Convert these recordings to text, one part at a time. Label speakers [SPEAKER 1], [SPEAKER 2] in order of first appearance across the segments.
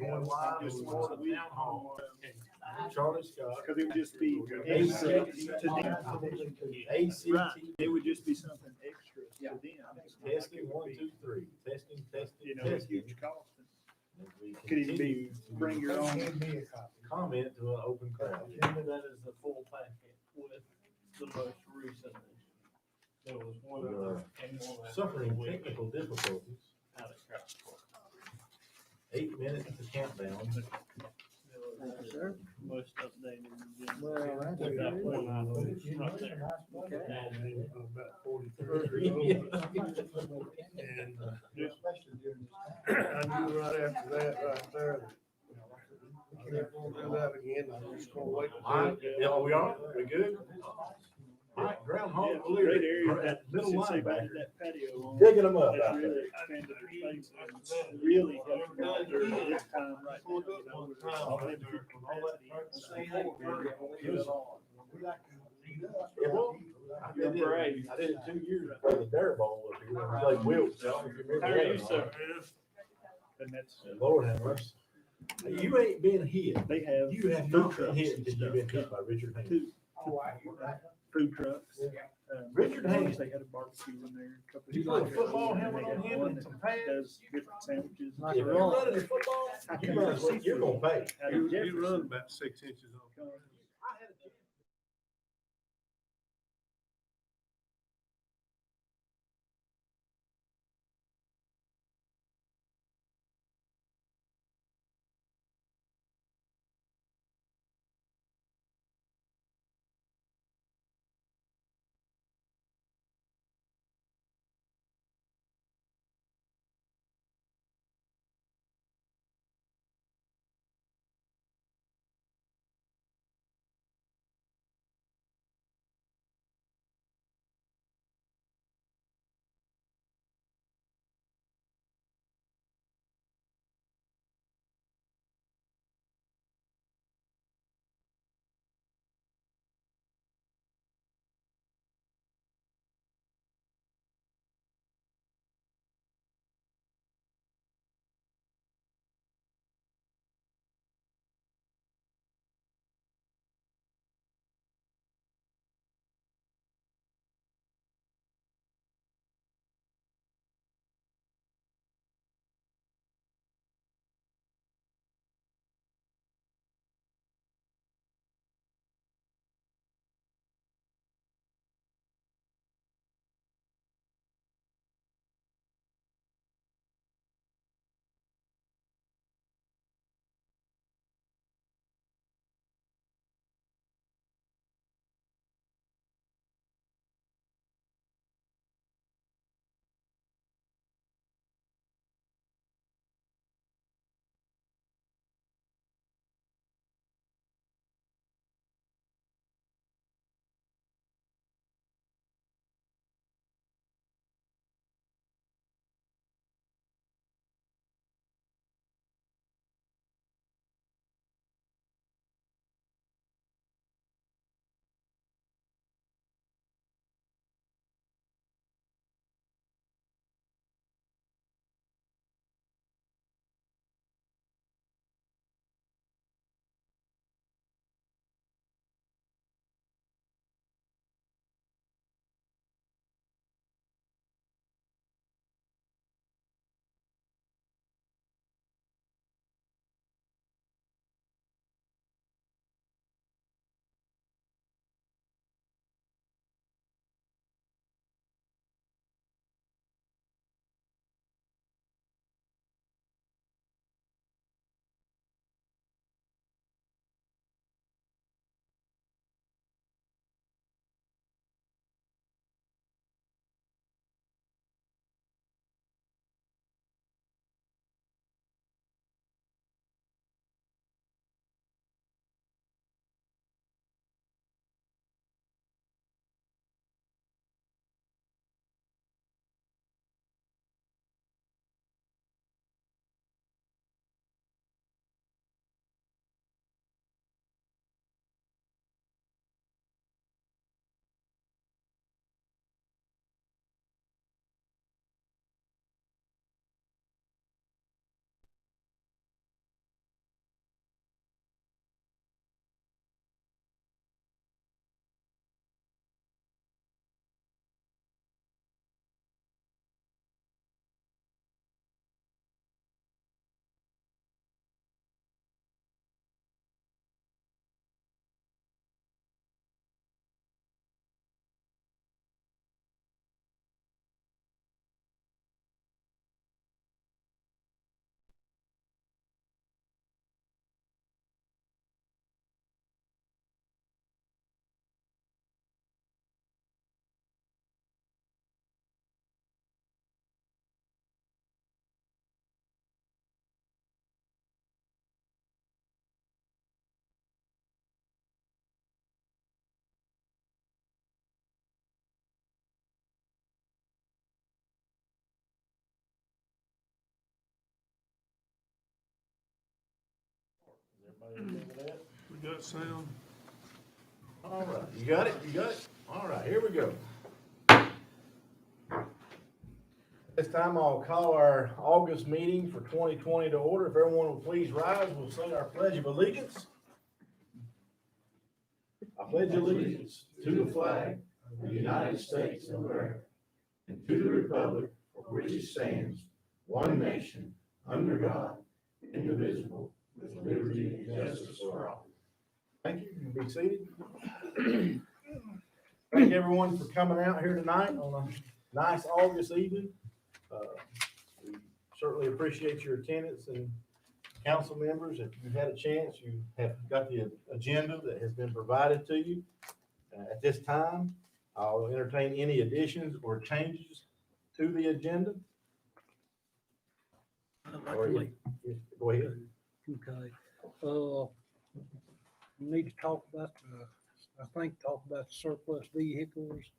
[SPEAKER 1] going live this morning, town hall. Charlie Scott.
[SPEAKER 2] Because it would just be
[SPEAKER 1] ACT
[SPEAKER 2] extra to them.
[SPEAKER 1] ACT.
[SPEAKER 2] Right. It would just be something extra to them.
[SPEAKER 1] Testing, 1, 2, 3. Testing, testing,
[SPEAKER 2] You know, a
[SPEAKER 1] testing.
[SPEAKER 2] huge cost.
[SPEAKER 1] As we
[SPEAKER 2] Could even be,
[SPEAKER 1] continue to
[SPEAKER 2] bring your own.
[SPEAKER 1] comment to an open crowd.
[SPEAKER 3] That is the full packet with the most recent. There was one
[SPEAKER 1] We
[SPEAKER 3] other.
[SPEAKER 1] are suffering technical difficulties.
[SPEAKER 3] Out of crowd.
[SPEAKER 1] 8 minutes to countdown.
[SPEAKER 3] Most updated.
[SPEAKER 4] Well, that's
[SPEAKER 3] With that
[SPEAKER 4] good.
[SPEAKER 3] one item right there.
[SPEAKER 4] Okay.
[SPEAKER 5] About 43 years old. And I knew right after that, right there, that I never gonna do that again. I'm just gonna wait.
[SPEAKER 1] All right, yeah, we are, we good? All right, groundhog,
[SPEAKER 2] Yeah,
[SPEAKER 1] clear.
[SPEAKER 2] great area. That,
[SPEAKER 1] Middle
[SPEAKER 2] since they
[SPEAKER 1] linebacker.
[SPEAKER 2] added that patio on.
[SPEAKER 1] Digging them up
[SPEAKER 2] That's
[SPEAKER 1] out there.
[SPEAKER 2] really expanded their space and really helped them out during this time right now. You know, with all the limited capacity.
[SPEAKER 1] Yeah, well, I did it, I did it 2 years for the dare ball up here, we played wheels.
[SPEAKER 3] How are you, sir?
[SPEAKER 2] And that's,
[SPEAKER 1] Lord have mercy. You ain't been hit.
[SPEAKER 2] they have.
[SPEAKER 1] You have
[SPEAKER 2] food
[SPEAKER 1] not been
[SPEAKER 2] trucks
[SPEAKER 1] hit
[SPEAKER 2] and
[SPEAKER 1] until you've been
[SPEAKER 2] stuff.
[SPEAKER 1] hit by Richard Haynes.
[SPEAKER 2] Two food trucks.
[SPEAKER 1] Richard
[SPEAKER 2] Once
[SPEAKER 1] Haynes.
[SPEAKER 2] They had a barbecue in there. a couple of
[SPEAKER 1] You
[SPEAKER 2] years
[SPEAKER 1] put a
[SPEAKER 2] ago,
[SPEAKER 1] football
[SPEAKER 2] and
[SPEAKER 1] helmet
[SPEAKER 2] they
[SPEAKER 1] on
[SPEAKER 2] got
[SPEAKER 1] him
[SPEAKER 2] one
[SPEAKER 1] and
[SPEAKER 2] that
[SPEAKER 1] some pads.
[SPEAKER 2] Does different sandwiches.
[SPEAKER 1] If you're running the football, you you're gonna pay.
[SPEAKER 2] Out of
[SPEAKER 5] You
[SPEAKER 2] Jefferson.
[SPEAKER 5] run about 6 inches off.
[SPEAKER 1] Everybody okay with that?
[SPEAKER 5] We got sound.
[SPEAKER 1] All right, you got it, you got it? All right, here we go. This time I'll call our August meeting for 2020 to order. If everyone will please rise, we'll say our pledge of allegiance. I pledge allegiance to the flag of the United States of America and to the republic for which it stands, one nation, under God, indivisible, with liberty and justice for all. Thank you. You can be seated. Thank everyone for coming out here tonight on a nice August evening. We certainly appreciate your attendance, and council members, if you've had a chance, you have got the agenda that has been provided to you. At this time, I'll entertain any additions or changes to the agenda. Go ahead.
[SPEAKER 4] Okay, we need to talk about, talk about surplus vehicles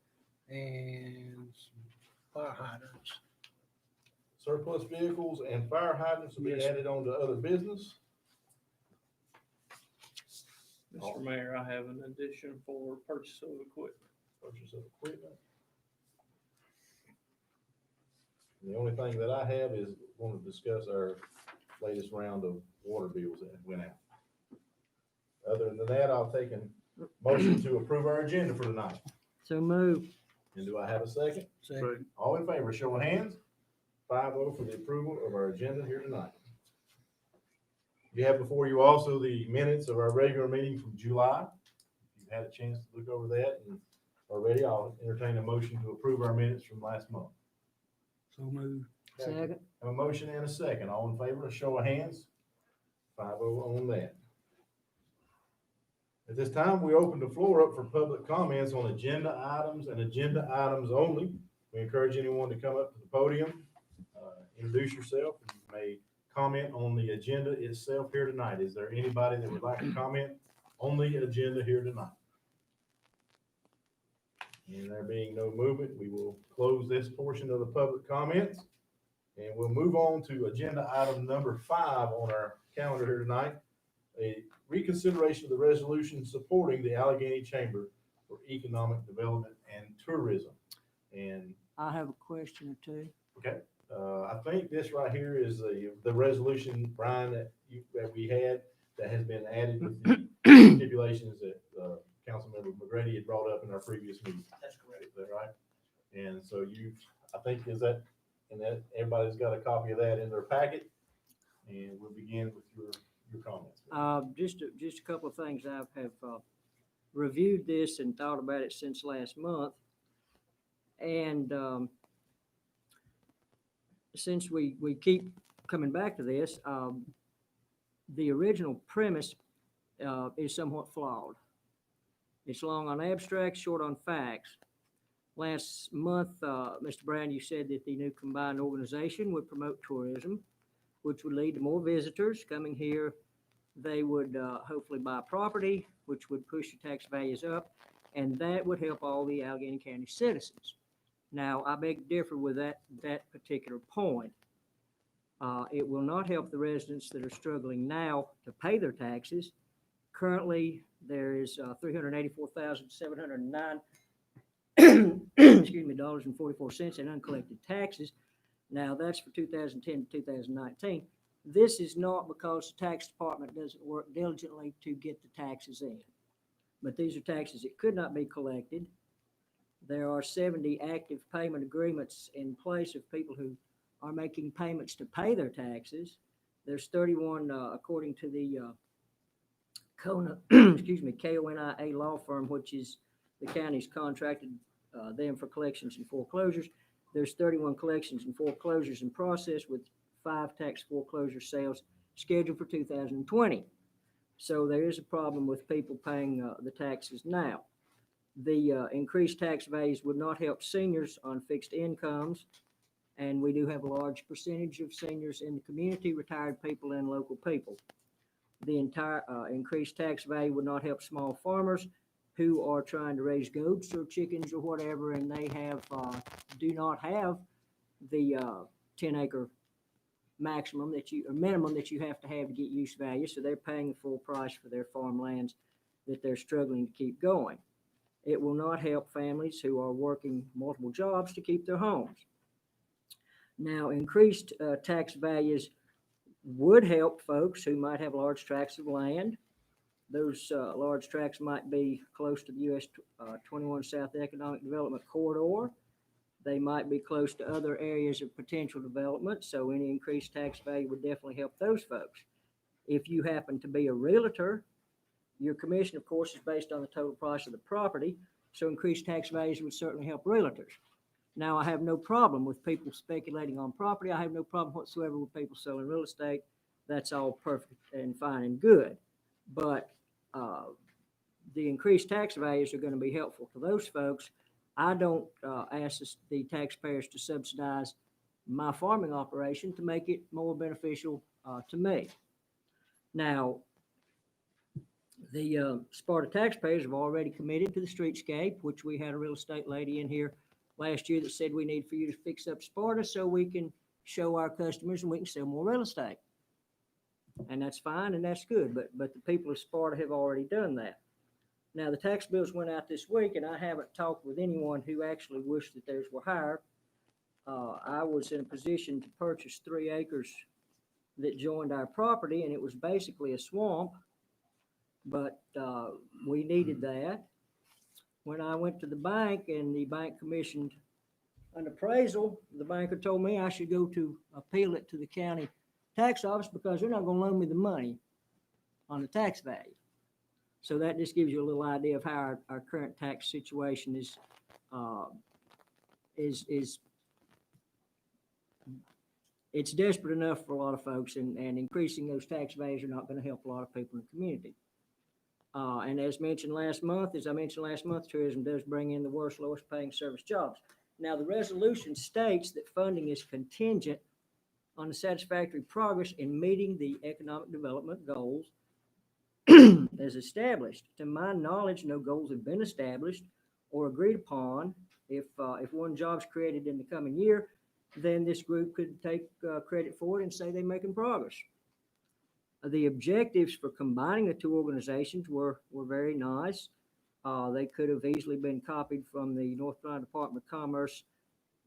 [SPEAKER 4] and some fire hydrants.
[SPEAKER 1] Surplus vehicles and fire hydrants will be added on to other business.
[SPEAKER 3] Mr. Mayor, I have an addition for purchase of equipment.
[SPEAKER 1] Purchase of equipment. The only thing that I have is want to discuss our latest round of water bills that went out. Other than that, I'll take a motion to approve our agenda for tonight.
[SPEAKER 4] So move.
[SPEAKER 1] And do I have a second?
[SPEAKER 4] Second.
[SPEAKER 1] All in favor, show of hands. 5-0 for the approval of our agenda here tonight. You have before you also the minutes of our regular meeting from July. If you've had a chance to look over that and are ready, I'll entertain a motion to approve our minutes from last month.
[SPEAKER 4] So move. Second.
[SPEAKER 1] Have a motion and a second. All in favor, a show of hands. 5-0 on that. At this time, we open the floor up for public comments on agenda items and agenda items only. We encourage anyone to come up to the podium, introduce yourself, and you may comment on the agenda itself here tonight. Is there anybody that would like to comment on the agenda here tonight? And there being no movement, we will close this portion of the public comments, and we'll move on to agenda item number 5 on our calendar here tonight. A reconsideration of the resolution supporting the Allegheny Chamber for Economic Development and Tourism. And
[SPEAKER 4] I have a question or two.
[SPEAKER 1] okay, I think this right here is the resolution, Brian, that we had that has been added with the stipulations that Councilmember McGrady had brought up in our previous meeting.
[SPEAKER 3] That's correct.
[SPEAKER 1] Is that right? And so I think and that everybody's got a copy of that in their packet, and we'll begin with your comments.
[SPEAKER 4] Just a couple of things. I have reviewed this and thought about it since last month. And since we keep coming back to this, the original premise is somewhat flawed. It's long on abstracts, short on facts. Last month, Mr. Brown, you said that the new combined organization would promote tourism, which would lead to more visitors coming here. They would hopefully buy property, which would push the tax values up, and that would help all the Allegheny County citizens. Now, I beg to differ with that particular point. It will not help the residents that are struggling now to pay their taxes. Currently, there is $384,709 $44 in uncollected taxes. Now, that's for 2010 to 2019. This is not because the tax department doesn't work diligently to get the taxes in, but these are taxes that could not be collected. There are 70 active payment agreements in place of people who are making payments to pay their taxes. There's 31, according to the KONIA law firm, which is the county's contracted them for collections and foreclosures. There's 31 collections and foreclosures in process, with 5 tax foreclosure sales scheduled for 2020. So there is a problem with people paying the taxes now. The increased tax values would not help seniors on fixed incomes, and we do have a large percentage of seniors in the community, retired people and local people. The entire increased tax value would not help small farmers who are trying to raise goats or chickens or whatever, and they do not have the 10-acre maximum that you, or minimum that you have to get use value. So they're paying the full price for their farmlands that they're struggling to keep going. It will not help families who are working multiple jobs to keep their homes. Now, increased tax values would help folks who might have large tracts of land. Those large tracts might be close to the US 21 South Economic Development Corridor. They might be close to other areas of potential development, so any increased tax value would definitely help those folks. If you happen to be a realtor, your commission, of course, is based on the total price of the property, so increased tax values would certainly help realtors. Now, I have no problem with people speculating on property. I have no problem whatsoever with people selling real estate. That's all perfect and fine and good. But the increased tax values are going to be helpful to those folks. I don't ask the taxpayers to subsidize my farming operation to make it more beneficial to me. Now, the Sparta taxpayers have already committed to the streetscape, which we had a real estate lady in here last year that said we need for you to fix up Sparta so we can show our customers and we can sell more real estate. And that's fine and that's good, but the people of Sparta have already done that. Now, the tax bills went out this week, and I haven't talked with anyone who actually wished that theirs were higher. I was in a position to purchase 3 acres that joined our property, and it was basically a swamp, but we needed that. When I went to the bank and the bank commissioned an appraisal, the banker told me I should go to appeal it to the county tax office because they're not going to loan me the money on the tax value. So that just gives you a little idea of how our current tax situation is it's desperate enough for a lot of folks, and increasing those tax values are not going to help a lot of people in the community. And as I mentioned last month, tourism does bring in the worst, lowest paying service jobs. Now, the resolution states that funding is contingent on the satisfactory progress in meeting the economic development goals as established. To my knowledge, no goals have been established or agreed upon. If one job's created in the coming year, then this group could take credit for it and say they're making progress. The objectives for combining the two organizations were very nice. They could have easily been copied from the North Carolina Department of Commerce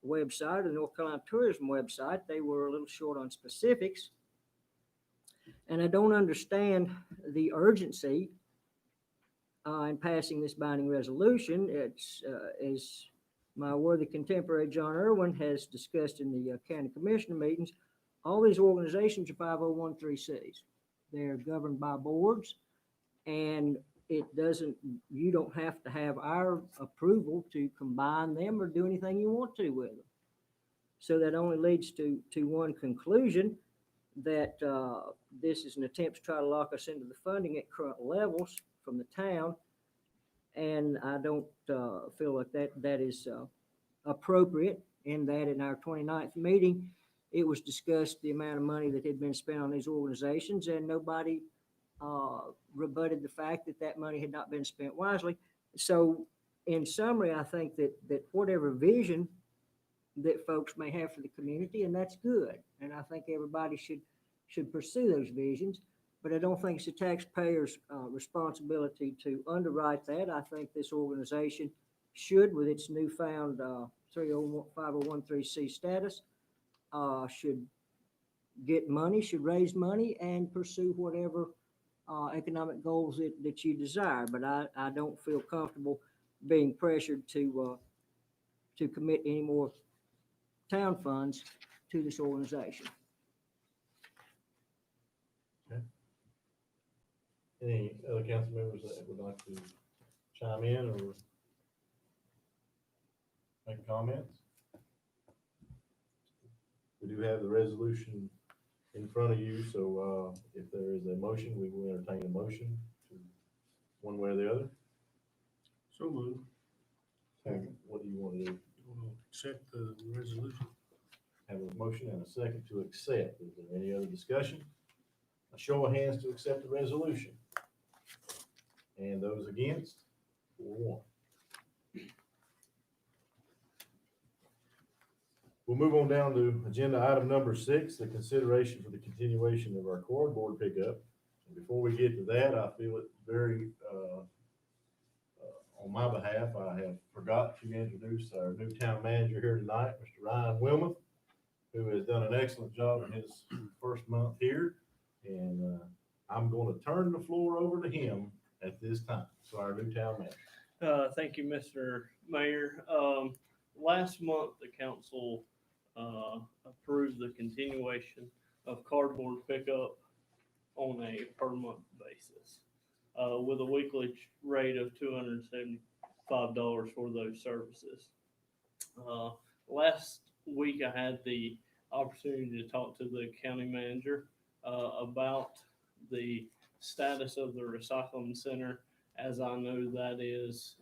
[SPEAKER 4] website or the North Carolina Tourism website. They were a little short on specifics. And I don't understand the urgency in passing this binding resolution. It's, as my worthy contemporary John Irwin has discussed in the county commissioner meetings, all these organizations are 501(c)(3)s. They're governed by boards, and you don't have to have our approval to combine them or do anything you want to with them. So that only leads to one conclusion, that this is an attempt to try to lock us into the funding at current levels from the town. And I don't feel like that is appropriate, in that in our 29th meeting, it was discussed the amount of money that had been spent on these organizations, and nobody rebutted the fact that money had not been spent wisely. So in summary, I think that whatever vision that folks may have for the community, and that's good, and I think everybody should pursue those visions, but I don't think it's the taxpayers' responsibility to underwrite that. I think this organization should, with its newfound 501(c) status, should get money, should raise money, and pursue whatever economic goals that you desire. But I don't feel comfortable being pressured to commit any more town funds to this organization.
[SPEAKER 1] Any other council members that would like to chime in or make comments? We do have the resolution in front of you, so if there is a motion, we will entertain a motion to one way or the other.
[SPEAKER 5] So moved.
[SPEAKER 1] What do you want to do?
[SPEAKER 5] We'll accept the resolution.
[SPEAKER 1] Have a motion and a second to accept. Is there any other discussion? A show of hands to accept the resolution. And those against, 4-1. We'll move on down to agenda item number 6, the consideration for the continuation of our cardboard pickup. And before we get to that, I feel it very, on my behalf, I have forgot to introduce our new town manager here tonight, Mr. Ryan Wilmoth, who has done an excellent job in his first month here. And I'm going to turn the floor over to him at this time. So our new town manager.
[SPEAKER 3] Thank you, Mr. Mayor. Last month, the council approved the continuation of cardboard pickup on a per month basis, with a weekly rate of $275 for those services. Last week, I had the opportunity to talk to the county manager about the status of the recycling center, as I know that is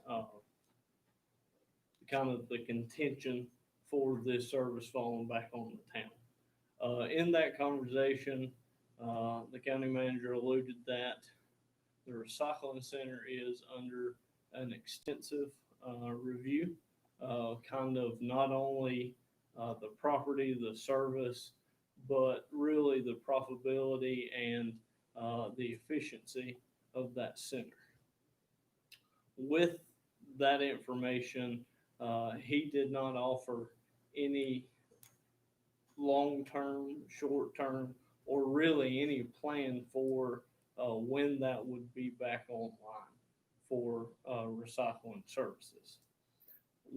[SPEAKER 3] kind of the contention for this service falling back on the town. In that conversation, the county manager alluded that the recycling center is under an extensive review, kind of not only the property, the service, but really the profitability and the efficiency of that center. With that information, he did not offer any long-term, short-term, or really any plan for when that would be back online for recycling services.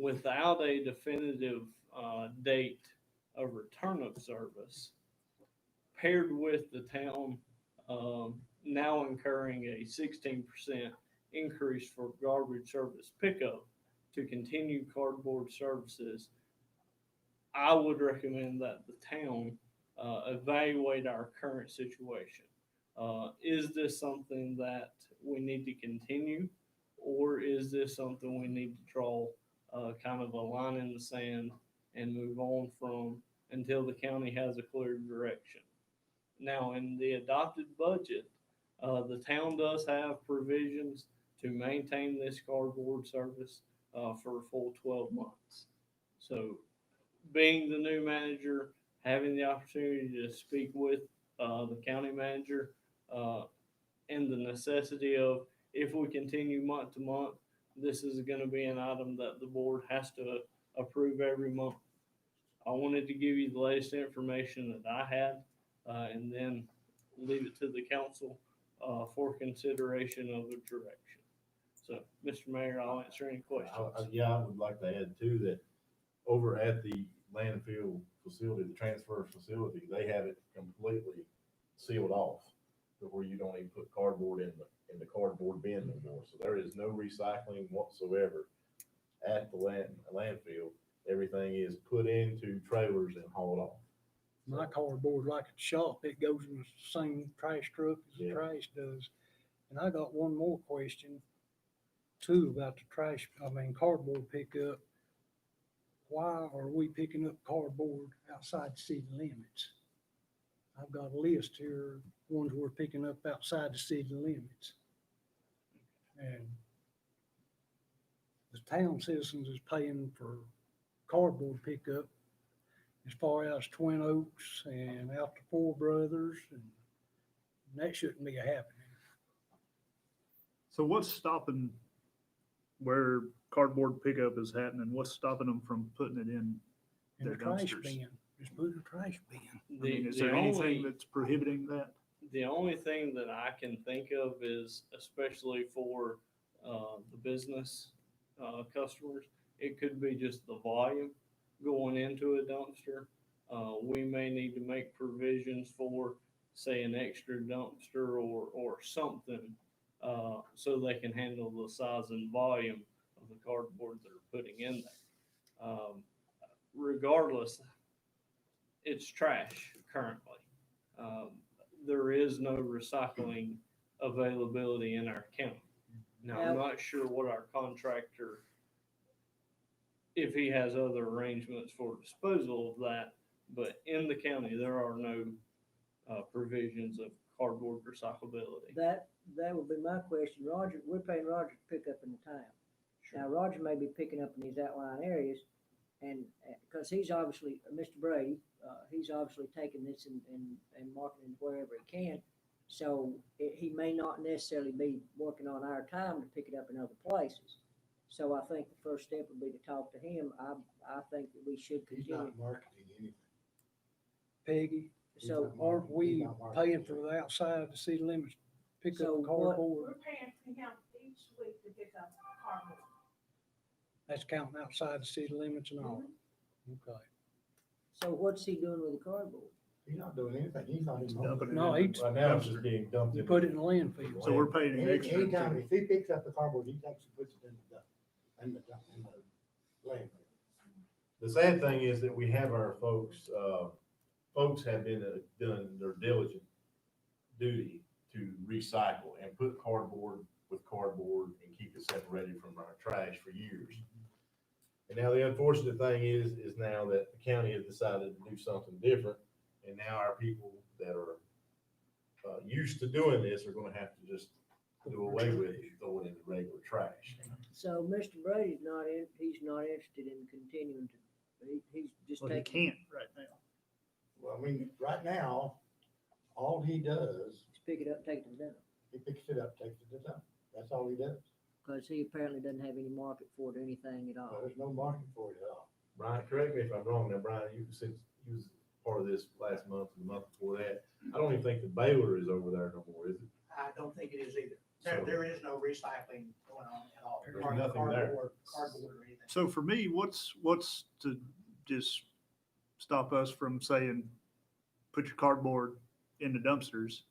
[SPEAKER 3] Without a definitive date of return of service, paired with the town now incurring a 16% increase for garbage service pickup to continue cardboard services, I would recommend that the town evaluate our current situation. Is this something that we need to continue, or is this something we need to draw kind of a line in the sand and move on from until the county has a clear direction? Now, in the adopted budget, the town does have provisions to maintain this cardboard service for a full 12 months. So, being the new manager, having the opportunity to speak with the county manager, and the necessity of, if we continue month to month, this is going to be an item that the board has to approve every month. I wanted to give you the latest information that I had, and then leave it to the council for consideration of a direction. So, Mr. Mayor, I'll answer any questions.
[SPEAKER 1] Yeah, I would like to add too, that over at the landfill facility, the transfer facility, they have it completely sealed off to where you don't even put cardboard in the cardboard bin no more. So there is no recycling whatsoever at the landfill. Everything is put into trailers and hauled off.
[SPEAKER 6] My cardboard, like at the shop, it goes in the same trash truck as the
[SPEAKER 1] Yeah.
[SPEAKER 6] trash does. And I got one more question too about the cardboard pickup. Why are we picking up cardboard outside the city limits? I've got a list here, ones we're picking up outside the city limits. And the town citizens is paying for cardboard pickup as far as Twin Oaks and out to Four Brothers, and that shouldn't be happening.
[SPEAKER 2] So what's stopping where cardboard pickup is happening? What's stopping them from putting it in
[SPEAKER 6] In
[SPEAKER 2] their
[SPEAKER 6] the trash
[SPEAKER 2] dumpsters?
[SPEAKER 6] bin, just put it in the trash bin.
[SPEAKER 2] I mean, is there anything that's prohibiting that?
[SPEAKER 3] The only thing that I can think of is, especially for the business customers, it could be just the volume going into a dumpster. We may need to make provisions for, say, an extra dumpster or something, so they can handle the size and volume of the cardboard they're putting in there. Regardless, it's trash currently. There is no recycling availability in our county. Now, I'm not sure what our contractor, if he has other arrangements for disposal of that, but in the county, there are no provisions of cardboard recyclability.
[SPEAKER 4] That would be my question. Roger, we're paying Roger to pick up in the town. Now, Roger may be picking up in these outlying areas, And, because he's obviously, Mr. Brady, he's obviously taking this and marketing wherever he can. So he may not necessarily be working on our time to pick it up in other places. So I think the first step would be to talk to him. I think that we should
[SPEAKER 1] He's
[SPEAKER 4] continue.
[SPEAKER 1] not marketing anything.
[SPEAKER 6] Peggy,
[SPEAKER 4] So,
[SPEAKER 6] aren't we paying for the outside of the city limits, pick up
[SPEAKER 4] So
[SPEAKER 6] the
[SPEAKER 4] what-
[SPEAKER 6] cardboard?
[SPEAKER 7] We're paying for him each week to pick up cardboard.
[SPEAKER 6] That's counting outside the city limits and all. Okay.
[SPEAKER 4] so what's he doing with the cardboard?
[SPEAKER 1] He's not doing anything. He's not even.
[SPEAKER 5] Dumping it
[SPEAKER 6] No,
[SPEAKER 5] in
[SPEAKER 6] he-
[SPEAKER 5] Right now, it's just being dumped
[SPEAKER 6] You
[SPEAKER 5] in.
[SPEAKER 6] put it in the landfill.
[SPEAKER 5] So we're paying him extra.
[SPEAKER 1] Anytime, if he picks up the cardboard, he takes and puts it in the dump, in the landfill.
[SPEAKER 5] The sad thing is that we have our folks have been, done their diligent duty to recycle and put cardboard with cardboard and keep it separated from our trash for years. And now the unfortunate thing is now that the county has decided to do something different, and now our people that are used to doing this are gonna have to just do away with it, throw it in the regular trash.
[SPEAKER 4] So Mr. Brady's he's not interested in continuing to, he's just
[SPEAKER 2] Well, he
[SPEAKER 4] taking,
[SPEAKER 2] can't right now.
[SPEAKER 1] Well, I mean, right now, all he does,
[SPEAKER 4] just pick it up, take it to the dump.
[SPEAKER 1] he picks it up, takes it to the dump. That's all he does.
[SPEAKER 4] Because he apparently doesn't have any market for it or anything at all.
[SPEAKER 1] There's no market for it at all.
[SPEAKER 5] Brian, correct me if I'm wrong now, Brian, since you was part of this last month and the month before that, I don't even think the baler is over there no more, is it?
[SPEAKER 8] I don't think it is either.
[SPEAKER 5] So-
[SPEAKER 8] There is no recycling going on at all.
[SPEAKER 5] There's nothing there.
[SPEAKER 8] Cardboard or anything.
[SPEAKER 2] So for me, what's to just stop us from saying, put your cardboard in the dumpsters?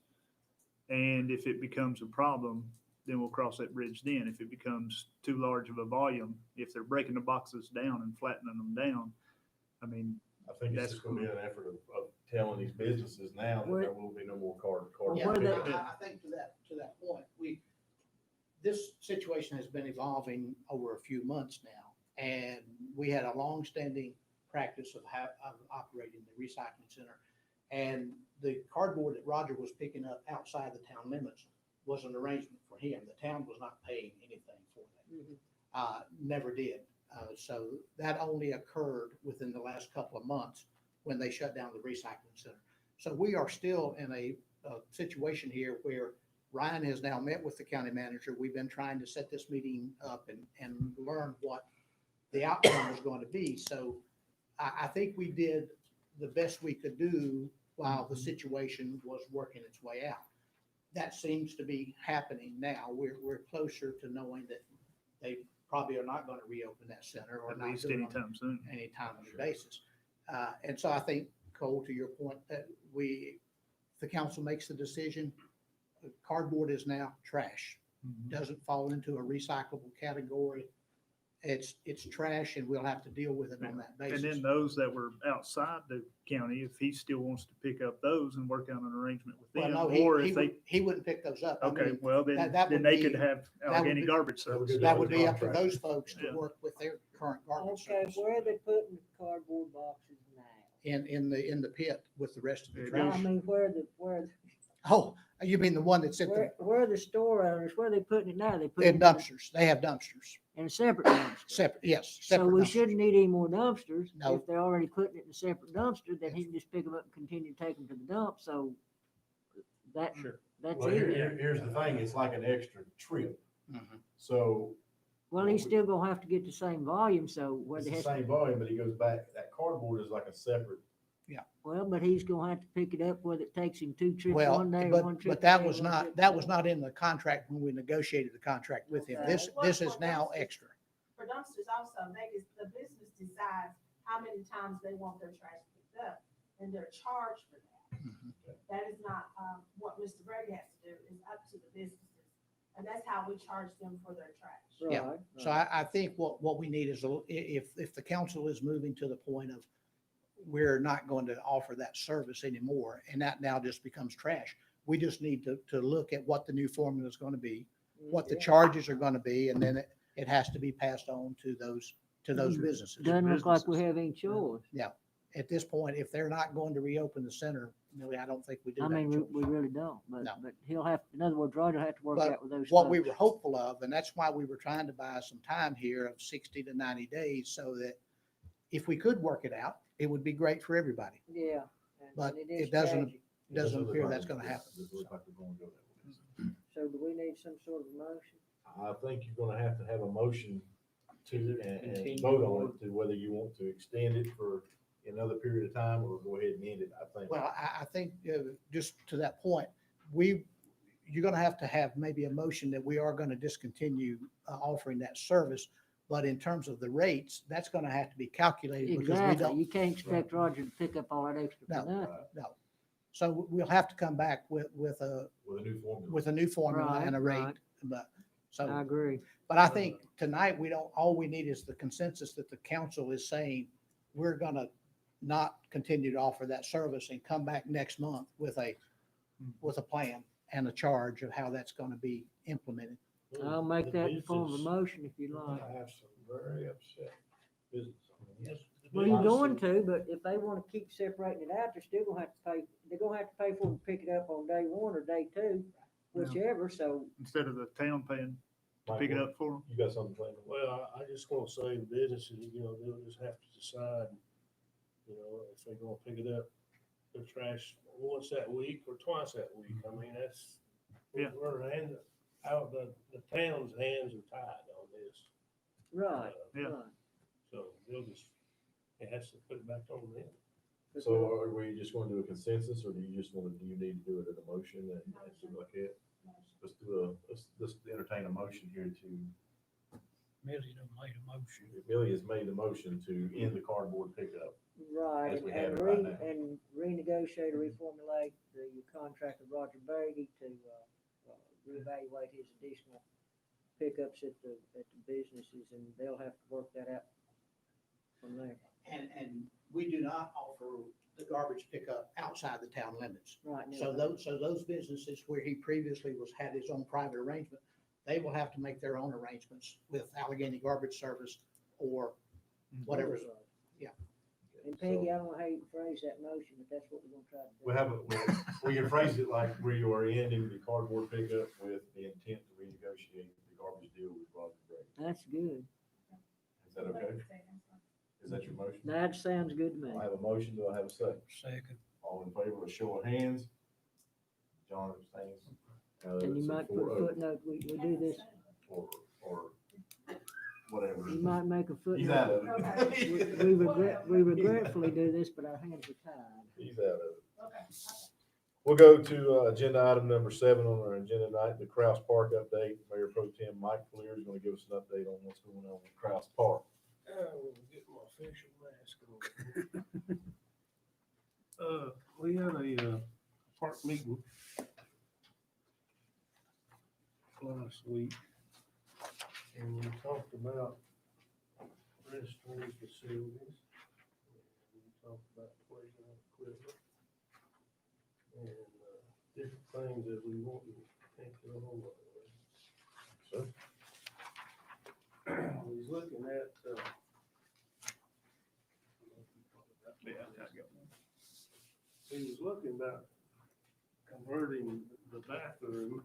[SPEAKER 2] And if it becomes a problem, then we'll cross that bridge then. If it becomes too large of a volume, if they're breaking the boxes down and flattening them down, I mean,
[SPEAKER 5] I think it's just gonna be an effort of telling these businesses now that there will be no more card.
[SPEAKER 8] Yeah,
[SPEAKER 4] What are they-
[SPEAKER 8] I think to that point, this situation has been evolving over a few months now. And we had a long-standing practice of operating the recycling center. And the cardboard that Roger was picking up outside the town limits was an arrangement for him. The town was not paying anything for that. Never did. So that only occurred within the last couple of months when they shut down the recycling center. So we are still in a situation here where Ryan has now met with the county manager. We've been trying to set this meeting up and learn what the outcome was going to be. So I think we did the best we could do while the situation was working its way out. That seems to be happening now. We're closer to knowing that they probably are not going to reopen that center or
[SPEAKER 2] at
[SPEAKER 8] not
[SPEAKER 2] least
[SPEAKER 8] do it on
[SPEAKER 2] anytime soon.
[SPEAKER 8] any timely basis. And so I think, Cole, to your point, that the council makes the decision, cardboard is now trash. Doesn't fall into a recyclable category. It's trash and we'll have to deal with it on that
[SPEAKER 2] And
[SPEAKER 8] basis.
[SPEAKER 2] then those that were outside the county, if he still wants to pick up those and work out an arrangement with
[SPEAKER 8] Well,
[SPEAKER 2] them,
[SPEAKER 8] no,
[SPEAKER 2] or
[SPEAKER 8] he
[SPEAKER 2] if they,
[SPEAKER 8] he wouldn't pick those up. I
[SPEAKER 2] okay,
[SPEAKER 8] mean,
[SPEAKER 2] well, then,
[SPEAKER 8] that
[SPEAKER 2] then
[SPEAKER 8] would
[SPEAKER 2] they could
[SPEAKER 8] be-
[SPEAKER 2] have
[SPEAKER 8] would
[SPEAKER 2] Allegheny
[SPEAKER 8] be-
[SPEAKER 2] garbage
[SPEAKER 5] that would
[SPEAKER 2] service.
[SPEAKER 5] be
[SPEAKER 8] That would be up to
[SPEAKER 5] Contract.
[SPEAKER 8] those folks to
[SPEAKER 2] Yeah.
[SPEAKER 8] work with their current garbage
[SPEAKER 4] Okay,
[SPEAKER 8] service
[SPEAKER 4] where are they putting the cardboard boxes now?
[SPEAKER 8] in the pit with the rest of the
[SPEAKER 2] There it
[SPEAKER 4] No,
[SPEAKER 8] trash.
[SPEAKER 4] I mean, where
[SPEAKER 8] Oh, you mean the one that's at the,
[SPEAKER 4] are the store owners, where are they putting it now? They put
[SPEAKER 8] they
[SPEAKER 4] it
[SPEAKER 8] have dumpsters. They have dumpsters.
[SPEAKER 4] in a separate dumpster.
[SPEAKER 8] Separate, yes,
[SPEAKER 4] So
[SPEAKER 8] separate
[SPEAKER 4] we
[SPEAKER 8] dumpsters.
[SPEAKER 4] shouldn't need any more dumpsters.
[SPEAKER 8] No.
[SPEAKER 4] If they're already putting it in a separate dumpster, then he can just pick them up and continue to take them to the dump, so that, that's
[SPEAKER 5] Well,
[SPEAKER 4] it.
[SPEAKER 5] here's the thing, it's like an extra trip,
[SPEAKER 8] Mhm.
[SPEAKER 5] so
[SPEAKER 4] Well, he's still gonna have to get the same volume, so where
[SPEAKER 5] it's
[SPEAKER 4] they
[SPEAKER 5] the
[SPEAKER 4] have,
[SPEAKER 5] same volume, but he goes back, that cardboard is like a separate.
[SPEAKER 4] well, but he's gonna have to pick it up whether it takes him 2 trips
[SPEAKER 8] Well,
[SPEAKER 4] one day or
[SPEAKER 8] but,
[SPEAKER 4] 1 trip.
[SPEAKER 8] but
[SPEAKER 4] a
[SPEAKER 8] that
[SPEAKER 4] day,
[SPEAKER 8] was
[SPEAKER 4] 1
[SPEAKER 8] not,
[SPEAKER 4] trip
[SPEAKER 8] that
[SPEAKER 4] a
[SPEAKER 8] was
[SPEAKER 4] day.
[SPEAKER 8] not in the contract when we negotiated the contract with him.
[SPEAKER 4] Okay.
[SPEAKER 8] This is now extra.
[SPEAKER 7] For dumpsters also, the business decides how many times they want their trash picked up, and they're charged for that. That is not, what Mr. Brady has to do, is up to the businesses. And that's how we charge them for their trash.
[SPEAKER 8] Yeah.
[SPEAKER 4] Right,
[SPEAKER 8] So
[SPEAKER 4] right.
[SPEAKER 8] I think what we need is, if the council is moving to the point of we're not going to offer that service anymore, and that now just becomes trash, we just need to look at what the new formula is going to be, what the
[SPEAKER 4] Yeah.
[SPEAKER 8] charges are going to be, and then it has to be passed on to those businesses.
[SPEAKER 4] Doesn't look like we
[SPEAKER 2] businesses.
[SPEAKER 4] have any choice.
[SPEAKER 8] At this point, if they're not going to reopen the center, really, I don't think we do
[SPEAKER 4] I
[SPEAKER 8] have a
[SPEAKER 4] mean,
[SPEAKER 8] choice.
[SPEAKER 4] we really don't, but,
[SPEAKER 8] No.
[SPEAKER 4] but he'll have, in other words, Roger will have to work
[SPEAKER 8] But
[SPEAKER 4] out with those.
[SPEAKER 8] What we
[SPEAKER 4] folks.
[SPEAKER 8] were hopeful of, and that's why we were trying to buy some time here of 60 to 90 days, so that if we could work it out, it would be great for everybody.
[SPEAKER 4] Yeah. and
[SPEAKER 8] But
[SPEAKER 4] is
[SPEAKER 8] it doesn't-
[SPEAKER 4] tragic.
[SPEAKER 8] Doesn't appear that's gonna happen.
[SPEAKER 1] Doesn't look like we're gonna go that way.
[SPEAKER 4] So do we need some sort of motion?
[SPEAKER 1] I think you're gonna have to have a motion to, and
[SPEAKER 3] Continue
[SPEAKER 1] vote
[SPEAKER 3] on.
[SPEAKER 1] on it, to whether you want to extend it for another period of time or go ahead and end it, I think.
[SPEAKER 8] Well, I think, just to that point, you're gonna have to have maybe a motion that we are gonna discontinue, offering that service. But in terms of the rates, that's gonna have to be calculated because we
[SPEAKER 4] Exactly.
[SPEAKER 8] don't,
[SPEAKER 4] You can't expect Roger to pick up all that extra for
[SPEAKER 8] No.
[SPEAKER 4] nothing.
[SPEAKER 8] no. So we'll have to come back with a,
[SPEAKER 1] With a new formula.
[SPEAKER 8] with a new formula and a
[SPEAKER 4] Right,
[SPEAKER 8] rate,
[SPEAKER 4] right.
[SPEAKER 8] but,
[SPEAKER 4] I
[SPEAKER 8] so,
[SPEAKER 4] agree.
[SPEAKER 8] but I think tonight all we need is the consensus that the council is saying, we're gonna not continue to offer that service and come back next month with a plan and a charge of how that's gonna be implemented.
[SPEAKER 4] I'll make
[SPEAKER 5] The
[SPEAKER 4] that in form of a
[SPEAKER 5] business-
[SPEAKER 4] motion if you
[SPEAKER 5] We're
[SPEAKER 4] like.
[SPEAKER 5] gonna have some very upset business. Yes, the
[SPEAKER 4] Well, you're going
[SPEAKER 5] businesses-
[SPEAKER 4] to, but if they want to keep separating it out, they're still gonna have to pay, they're gonna have to pay for it to pick it up on day one or day two,
[SPEAKER 2] Yeah.
[SPEAKER 4] whichever, so.
[SPEAKER 2] Instead of the town paying to
[SPEAKER 1] Mike,
[SPEAKER 2] pick it up for them.
[SPEAKER 1] You got something planned?
[SPEAKER 5] Well, I just want to say the businesses, they'll just have to decide, if they're gonna pick it up, their trash once that week or twice that week. I mean, that's,
[SPEAKER 2] Yeah.
[SPEAKER 5] out the town's hands are tied on this.
[SPEAKER 4] Right,
[SPEAKER 2] Yeah.
[SPEAKER 4] right.
[SPEAKER 5] So it has to put it back on them.
[SPEAKER 1] So are we just gonna do a consensus, or do you need to do it in a motion and something like that? Let's entertain a motion here to,
[SPEAKER 6] Millie done made a motion.
[SPEAKER 1] Billy has made the motion to end the cardboard pickup.
[SPEAKER 4] Right,
[SPEAKER 1] As we
[SPEAKER 4] and
[SPEAKER 1] have it right now.
[SPEAKER 4] and renegotiate or reformulate the contract with Roger Beatty to, reevaluate his additional pickups at the businesses, and they'll have to work that out from there.
[SPEAKER 8] And we do not offer the garbage pickup outside the town limits.
[SPEAKER 4] Right.
[SPEAKER 8] So those businesses where he previously had his own private arrangement, they will have to make their own arrangements with Allegheny Garbage Service or whatever's.
[SPEAKER 4] And Peggy, I don't know how you phrase that motion, but that's what we're gonna try to do.
[SPEAKER 1] We can phrase it like where you are ending the cardboard pickup with the intent to renegotiate the garbage deal with Roger Gray.
[SPEAKER 4] That's good.
[SPEAKER 1] Is that okay? Is that your motion?
[SPEAKER 4] That sounds good to me.
[SPEAKER 1] I have a motion, do I have a second?
[SPEAKER 6] Second.
[SPEAKER 1] All in favor, a show of hands. John abstains.
[SPEAKER 4] And you
[SPEAKER 1] So
[SPEAKER 4] might put
[SPEAKER 1] 4-0,
[SPEAKER 4] a footnote, we do this,
[SPEAKER 1] or whatever.
[SPEAKER 4] you might make a
[SPEAKER 1] He's
[SPEAKER 4] footnote.
[SPEAKER 1] out of it.
[SPEAKER 4] We regretfully do this, but our hands are tied.
[SPEAKER 1] He's out of it. We'll go to agenda item number 7 on our agenda tonight, the Kraus Park update. Mayor Pro Tem Mike Fleer is going to give us an update on what's going on with Kraus Park.
[SPEAKER 5] We'll get my official mask on. We had a park meeting last week, and we talked about restroom facilities. We talked about playground equipment and different things that we want to think of on that.
[SPEAKER 1] So,
[SPEAKER 5] He's looking at,
[SPEAKER 2] Yeah, I got one.
[SPEAKER 5] he was looking about converting the bathroom.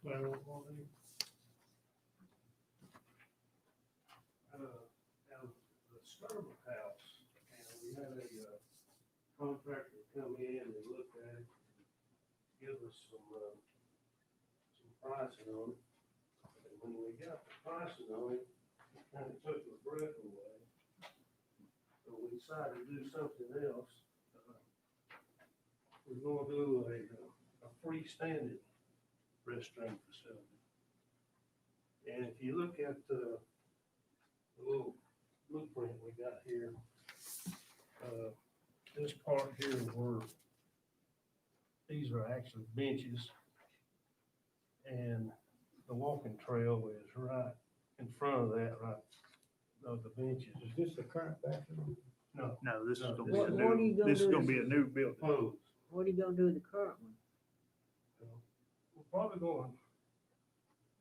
[SPEAKER 5] Out of the Sparta house, and we had a contractor come in and look at it, give us some pricing on it. And when we got the pricing on it, it kind of took the breath away. So we decided to do something else. We're gonna do a freestanding restroom facility. And if you look at the little blueprint we got here, this part here where these are actually benches, and the walking trail is right in front of that, right, of the benches.
[SPEAKER 1] is this the current bathroom?
[SPEAKER 5] No,
[SPEAKER 2] No, this is
[SPEAKER 5] No,
[SPEAKER 2] gonna
[SPEAKER 5] this
[SPEAKER 2] be a
[SPEAKER 4] is- What are you
[SPEAKER 2] new,
[SPEAKER 4] gonna
[SPEAKER 2] this is
[SPEAKER 4] do?
[SPEAKER 2] gonna be a new building.
[SPEAKER 5] closed.
[SPEAKER 4] What are you gonna do with the current one?
[SPEAKER 5] We're probably going to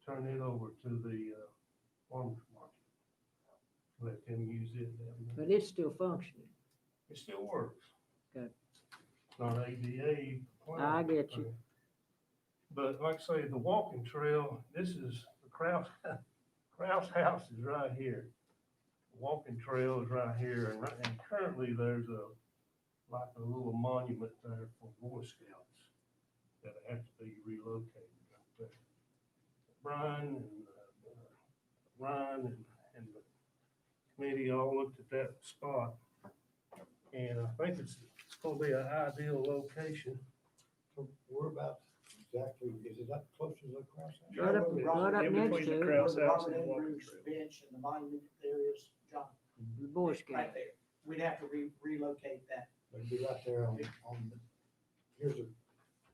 [SPEAKER 5] turn it over to the farmer's market. Let them use it.
[SPEAKER 4] But it's still functioning.
[SPEAKER 5] It still works.
[SPEAKER 4] Okay.
[SPEAKER 5] Not ADA.
[SPEAKER 4] I get you.
[SPEAKER 5] But like I say, the walking trail, this is the Kraus house is right here. walking trail is right here, and currently there's like a little monument there for Boy Scouts that have to be relocated right there. Brian and Ryan and the committee all looked at that spot, and I think it's gonna be an ideal location.
[SPEAKER 1] So whereabouts exactly, is it up close to the crosshouse?
[SPEAKER 4] Right up, right up
[SPEAKER 2] In
[SPEAKER 4] next
[SPEAKER 2] between the
[SPEAKER 4] to it,
[SPEAKER 2] Kraus
[SPEAKER 8] Where the
[SPEAKER 2] house
[SPEAKER 8] Robert
[SPEAKER 2] and the walking
[SPEAKER 8] Andrews
[SPEAKER 2] trail.
[SPEAKER 8] bench and the monument there is, John.
[SPEAKER 4] the Boy Scout.
[SPEAKER 8] Right there. We'd have to relocate that.
[SPEAKER 1] It'd be right there here's a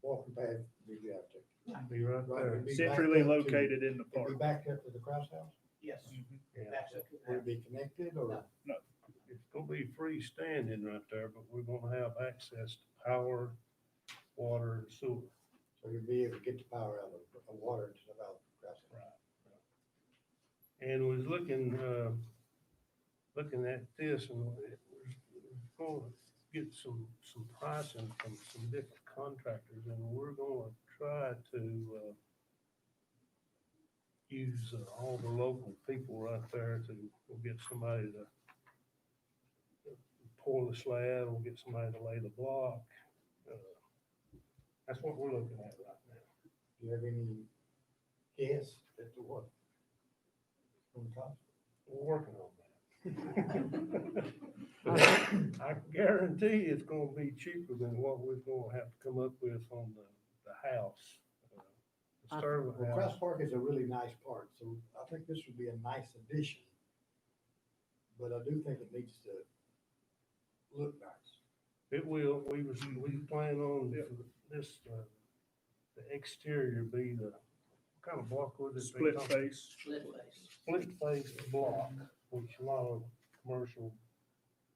[SPEAKER 1] walking path, we'd have to.
[SPEAKER 5] Be right
[SPEAKER 1] Right,
[SPEAKER 5] there.
[SPEAKER 1] it'd be
[SPEAKER 2] Centrally
[SPEAKER 1] back up to-
[SPEAKER 2] located in the
[SPEAKER 1] It'd be
[SPEAKER 2] park.
[SPEAKER 1] back up to the cross house?
[SPEAKER 8] Yes.
[SPEAKER 5] Yeah.
[SPEAKER 8] That's up to
[SPEAKER 1] Would it
[SPEAKER 8] that.
[SPEAKER 1] be connected or?
[SPEAKER 8] No.
[SPEAKER 5] It's gonna be freestanding right there, but we're gonna have access to power, water, and sewer.
[SPEAKER 1] So you'd be able to get the power out of the water instead of out the cross house?
[SPEAKER 5] And was looking at this, and we're gonna get some pricing from some different contractors, and we're gonna try to use all the local people right there to, we'll get somebody to pour the slab, we'll get somebody to lay the block. That's what we're looking at right now.
[SPEAKER 1] Do you have any guess as to what? It's gonna cost?
[SPEAKER 5] We're working on that. I guarantee it's gonna be cheaper than what we're gonna have to come up with on the house. The servant
[SPEAKER 1] Well,
[SPEAKER 5] house.
[SPEAKER 1] Cross Park is a really nice park, so I think this would be a nice addition. But I do think it needs to look nice.
[SPEAKER 5] It will, we plan on this, the exterior be the, what kind of block would it be?
[SPEAKER 2] Split face.
[SPEAKER 8] Split face.
[SPEAKER 5] Split face block, which a lot of commercial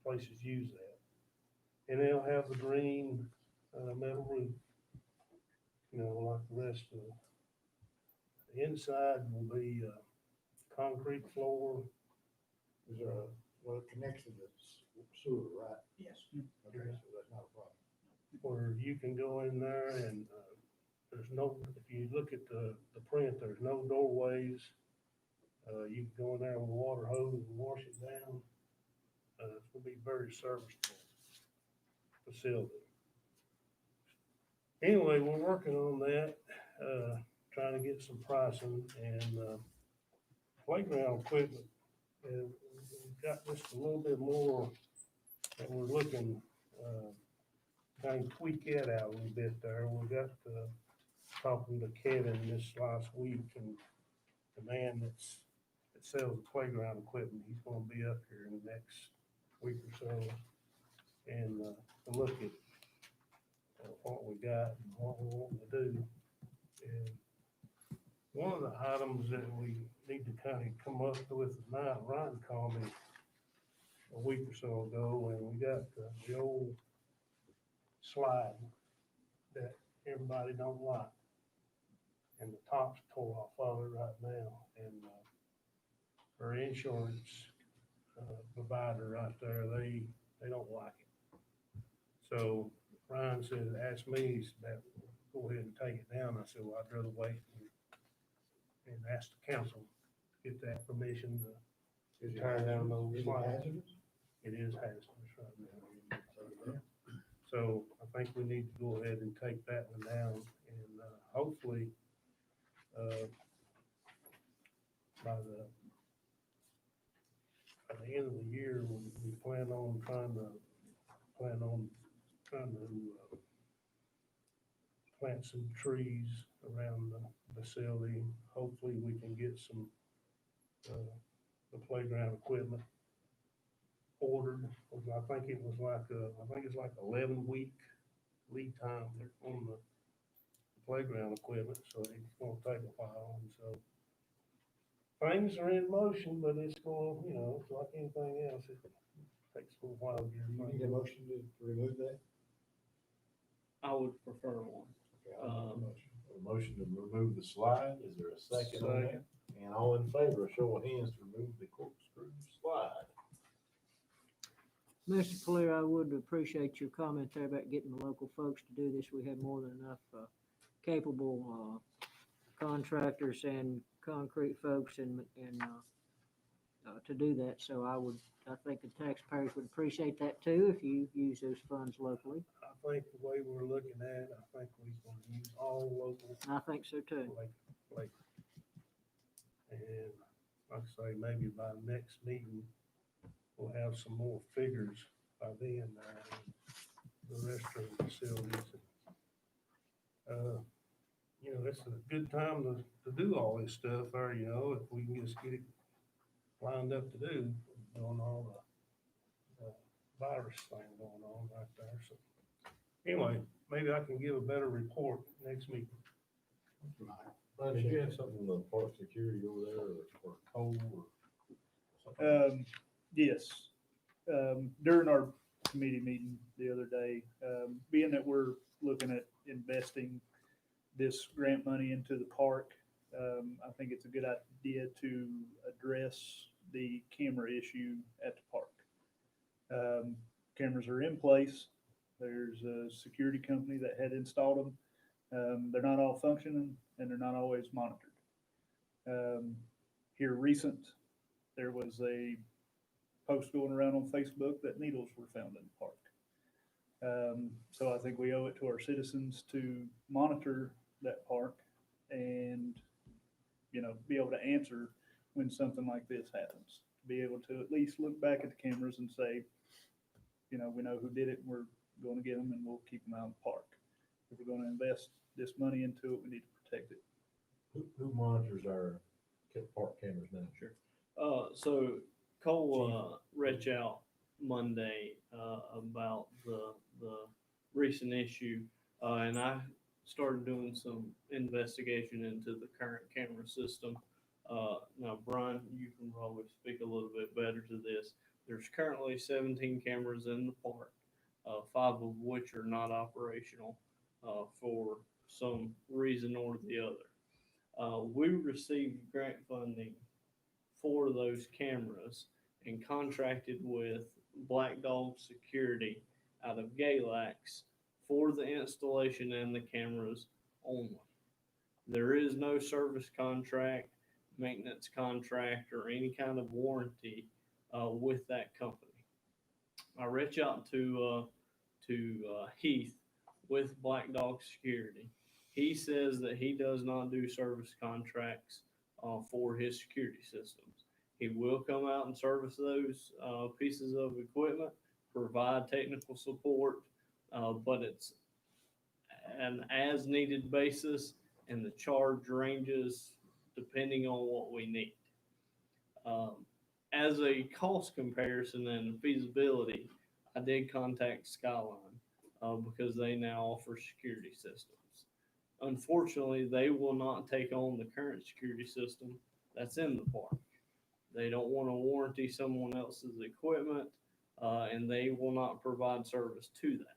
[SPEAKER 5] places use that. And they'll have the green, metal roof, you know, like the rest of it. The inside will be, concrete floor.
[SPEAKER 1] Is there a, well, it connects to the sewer, right?
[SPEAKER 8] Yes.
[SPEAKER 1] Okay, so that's not a problem.
[SPEAKER 5] Where you can go in there and, there's no, if you look at the print, there's no doorways. You can go in there with a water hose and wash it down. It's gonna be very serviceable facility. Anyway, we're working on that, trying to get some pricing and, playground equipment. And we've got just a little bit more that we're looking, kind of tweak it out a little bit there. We got, talking to Kevin this last week, and the man that sells the playground equipment, he's gonna be up here in the next week or so. And, to look at what we got and what we want to do. And one of the items that we need to kind of come up with tonight, Ryan called me a week or so ago, and we got the old slide that everybody don't like. And the top's tore off of it right now, and our insurance provider right there, they don't like it. So Ryan said, asked me, he said, go ahead and take it down. I said, well, I'd rather wait and ask the council to get that permission to
[SPEAKER 1] Is it
[SPEAKER 5] tear down those
[SPEAKER 1] hazardous? Is it
[SPEAKER 5] slides.
[SPEAKER 1] hazardous?
[SPEAKER 5] It is hazardous right now. So I think we need to go ahead and take that one down, and hopefully by the end of the year, we plan on trying to plant some trees around the facility. Hopefully, we can get some the playground equipment ordered. I think it was like I think it's like 11-week lead time on the playground equipment, so it's gonna take a while. And so things are in motion, but it's going, you know, it's like anything else. It takes a little while to get
[SPEAKER 1] Do you need a
[SPEAKER 5] everything.
[SPEAKER 1] motion to remove that?
[SPEAKER 3] I would prefer one.
[SPEAKER 1] Okay, I'll make a motion.
[SPEAKER 9] A motion to remove the slide, is there a second on that?
[SPEAKER 2] Second.
[SPEAKER 9] And all in favor, show of hands to remove the corkscrew slide.
[SPEAKER 4] Mr. Clear, I would appreciate your comment there about getting the local folks to do this. We have more than enough capable contractors and concrete folks and to do that. So I think the taxpayers would appreciate that too if you use those funds locally.
[SPEAKER 5] I think the way we're looking at it, I think we can use all local
[SPEAKER 4] I think so too.
[SPEAKER 5] like. And like I say, maybe by next meeting, we'll have some more figures by then, the restroom facilities. You know, it's a good time to do all this stuff, or, you know, if we can just get it lined up to do, doing all the virus thing going on right there, so. Anyway, maybe I can give a better report next meeting.
[SPEAKER 9] Brian, did you have something with park security over there or coal or something?
[SPEAKER 2] Yes. During our committee meeting the other day, being that we're looking at investing this grant money into the park, I think it's a good idea to address the camera issue at the park. Cameras are in place. There's a security company that had installed them. They're not all functioning and they're not always monitored. Here recent, there was a post going around on Facebook that needles were found in the park. So I think we owe it to our citizens to monitor that park and, you know, be able to answer when something like this happens. Be able to at least look back at the cameras and say, you know, we know who did it and we're going to get them and we'll keep them out of the park. If we're going to invest this money into it, we need to protect it.
[SPEAKER 9] Who monitors our park cameras now?
[SPEAKER 3] Sure. So Cole reached out Monday about the recent issue, and I started doing some investigation into the current camera system. Now, Brian, you can probably speak a little bit better to this. There's currently 17 cameras in the park, 5 of which are not operational for some reason or the other. We received grant funding for those cameras and contracted with Black Dog Security out of Galax for the installation and the cameras only. There is no service contract, maintenance contract, or any kind of warranty with that company. I reached out to Heath with Black Dog Security. He says that he does not do service contracts for his security systems. He will come out and service those pieces of equipment, provide technical support, but it's an as needed basis, and the charge ranges depending on what we need. As a cost comparison and feasibility, I did contact Skyline because they now offer security systems. Unfortunately, they will not take on the current security system that's in the park. They don't want to warranty someone else's equipment, and they will not provide service to that.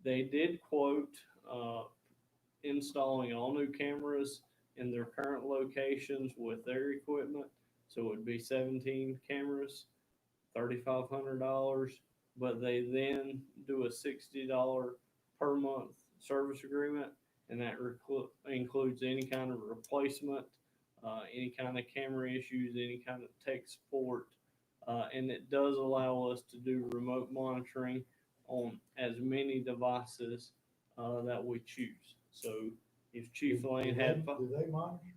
[SPEAKER 3] They did quote installing all new cameras in their current locations with their equipment. So it would be 17 cameras, $3,500, but they then do a $60 per month service agreement, and that includes any kind of replacement, any kind of camera issues, any kind of tech support, and it does allow us to do remote monitoring on as many devices that we choose. So if Chief Lane had,
[SPEAKER 9] Do they monitor?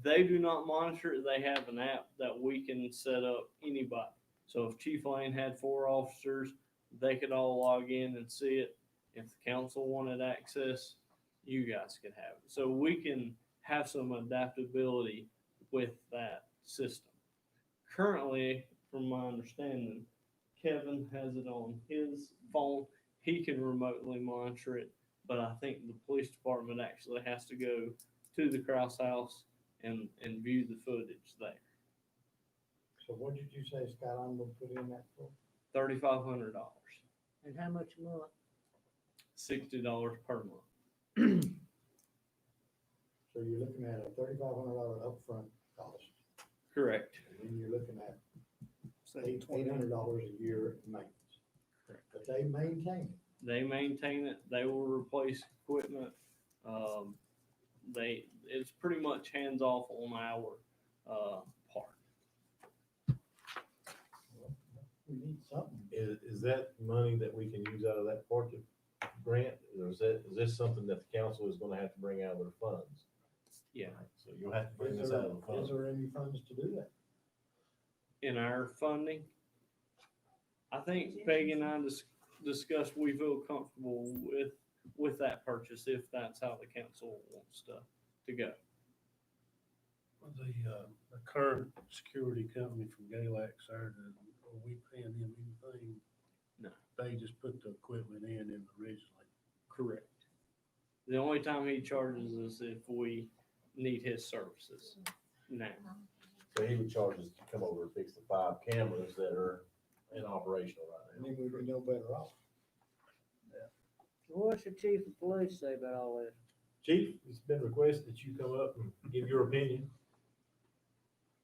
[SPEAKER 3] they do not monitor it. They have an app that we can set up anybody. So if Chief Lane had 4 officers, they could all log in and see it. If the council wanted access, you guys could have it. So we can have some adaptability with that system. Currently, from my understanding, Kevin has it on his phone. He can remotely monitor it, but I think the police department actually has to go to the Krause house and view the footage there.
[SPEAKER 9] So what did you say Skyline will put in that for?
[SPEAKER 3] $3,500,
[SPEAKER 4] And how much a month?
[SPEAKER 3] $60 per month.
[SPEAKER 9] So you're looking at a $3,500 upfront cost,
[SPEAKER 3] Correct.
[SPEAKER 9] and then you're looking at
[SPEAKER 2] Say
[SPEAKER 9] $800 a year in maintenance.
[SPEAKER 3] Correct.
[SPEAKER 9] But they maintain it.
[SPEAKER 3] They maintain it. They will replace equipment. It's pretty much hands off on our part.
[SPEAKER 1] We need something.
[SPEAKER 9] Is that money that we can use out of that park grant? Or is this something that the council is gonna have to bring out of their funds?
[SPEAKER 3] Yeah.
[SPEAKER 9] So you'll have to bring
[SPEAKER 1] Is
[SPEAKER 9] this out of the funds.
[SPEAKER 1] there any funds to do that?
[SPEAKER 3] In our funding, I think Peggy and I discussed, we feel comfortable with that purchase if that's how the council wants to go.
[SPEAKER 5] The current security company from Galax, are we paying them anything?
[SPEAKER 3] No.
[SPEAKER 5] They just put the equipment in originally.
[SPEAKER 3] Correct. The only time he charges us if we need his services now.
[SPEAKER 9] So he would charge us to come over and fix the 5 cameras that are in operational right
[SPEAKER 1] I
[SPEAKER 9] now.
[SPEAKER 1] mean, we'd be no better off.
[SPEAKER 4] What's the chief of police say about all this?
[SPEAKER 9] Chief, it's been requested that you come up and give your opinion.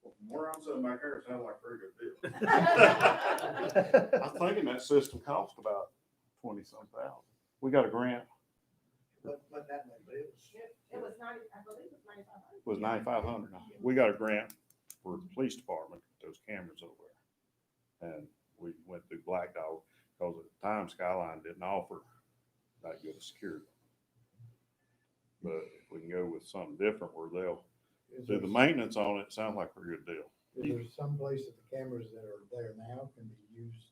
[SPEAKER 10] Well, from where I'm sitting back here, it sounds like a pretty good deal. I'm thinking that system cost about 20-some thousand. We got a grant,
[SPEAKER 8] But that may be,
[SPEAKER 7] It was 90, I believe it was 9,500.
[SPEAKER 10] was 9,500. We got a grant for the police department, those cameras over there. And we went through Black Dog, because at the time Skyline didn't offer that good a security. But if we can go with something different where they'll
[SPEAKER 1] Is
[SPEAKER 10] do
[SPEAKER 1] there,
[SPEAKER 10] the maintenance on it, sounds like a pretty good deal.
[SPEAKER 1] is there some place that the cameras that are there now can be used?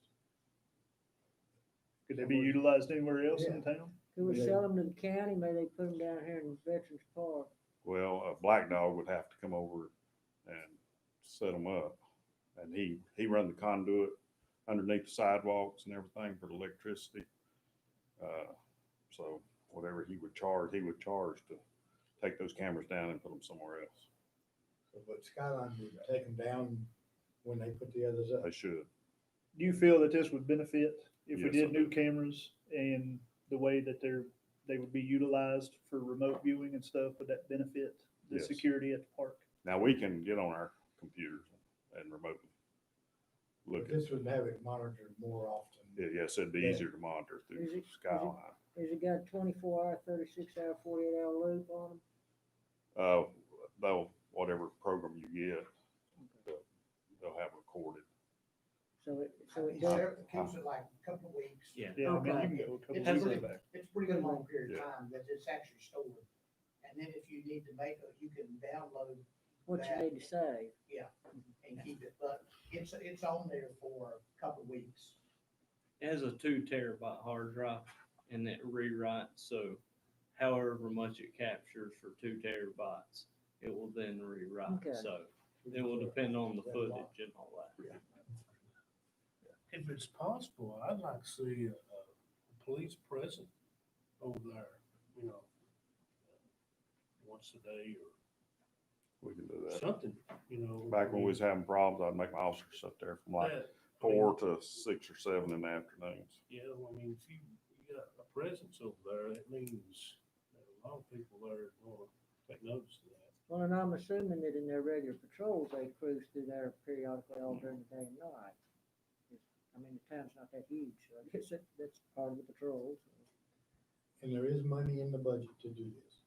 [SPEAKER 2] Could they be utilized anywhere else in town?
[SPEAKER 4] Could we
[SPEAKER 1] Yeah.
[SPEAKER 4] sell them to the county? Maybe they put them down here in Veterans Park.
[SPEAKER 10] Well, a Black Dog would have to come over and set them up. And he run the conduit underneath the sidewalks and everything for the electricity. So whatever he would charge to take those cameras down and put them somewhere else.
[SPEAKER 1] So, but Skyline would take them down when they put the others up.
[SPEAKER 10] They should.
[SPEAKER 2] Do you feel that this would benefit if we
[SPEAKER 10] Yes,
[SPEAKER 2] did
[SPEAKER 10] I
[SPEAKER 2] new
[SPEAKER 10] do.
[SPEAKER 2] cameras and the way that they would be utilized for remote viewing and stuff? Would that benefit the
[SPEAKER 10] Yes.
[SPEAKER 2] security at the park?
[SPEAKER 10] Now we can get on our computers and remotely look
[SPEAKER 1] But
[SPEAKER 10] at
[SPEAKER 1] this would have it monitored more often.
[SPEAKER 10] it. Yes, it'd be
[SPEAKER 1] Yeah.
[SPEAKER 10] easier to monitor
[SPEAKER 4] Is
[SPEAKER 10] through
[SPEAKER 4] it-
[SPEAKER 10] Skyline.
[SPEAKER 4] Has it got 24-hour, 36-hour, 48-hour loop on them?
[SPEAKER 10] They'll, whatever program you get, they'll have recorded.
[SPEAKER 4] So it
[SPEAKER 8] it
[SPEAKER 4] does,
[SPEAKER 8] keeps it like a couple of weeks.
[SPEAKER 3] Yeah.
[SPEAKER 2] Yeah, I mean, you
[SPEAKER 4] Okay.
[SPEAKER 2] can go a couple
[SPEAKER 8] It's
[SPEAKER 2] weeks
[SPEAKER 8] really-
[SPEAKER 2] back.
[SPEAKER 8] It's a pretty good long period of
[SPEAKER 10] Yeah.
[SPEAKER 8] time that it's actually stored. And then if you need to make it, you can download
[SPEAKER 4] what you need to save.
[SPEAKER 8] and keep it, but it's on there for a couple of weeks.
[SPEAKER 3] It has a 2 terabyte hard drive and it rewrites, so however much it captures for 2 terabytes, it will then rewrite.
[SPEAKER 4] Okay.
[SPEAKER 3] So it will depend on the footage and all that.
[SPEAKER 5] If it's possible, I'd like to see a police present over there, once a day
[SPEAKER 10] We can do
[SPEAKER 5] or
[SPEAKER 10] that.
[SPEAKER 5] something,
[SPEAKER 10] Back when we was having problems, I'd make my officers sit there from like
[SPEAKER 5] That-
[SPEAKER 10] 4 to 6 or 7 in the afternoons.
[SPEAKER 5] Yeah, well, I mean, if you got a presence over there, that means that a lot of people there are gonna take notice of that.
[SPEAKER 4] Well, and I'm assuming that in their regular patrols, they cruise through there periodically all during the day and night. I mean, the town's not that huge, so I guess that's part of the patrols.
[SPEAKER 1] And there is money in the budget to do this.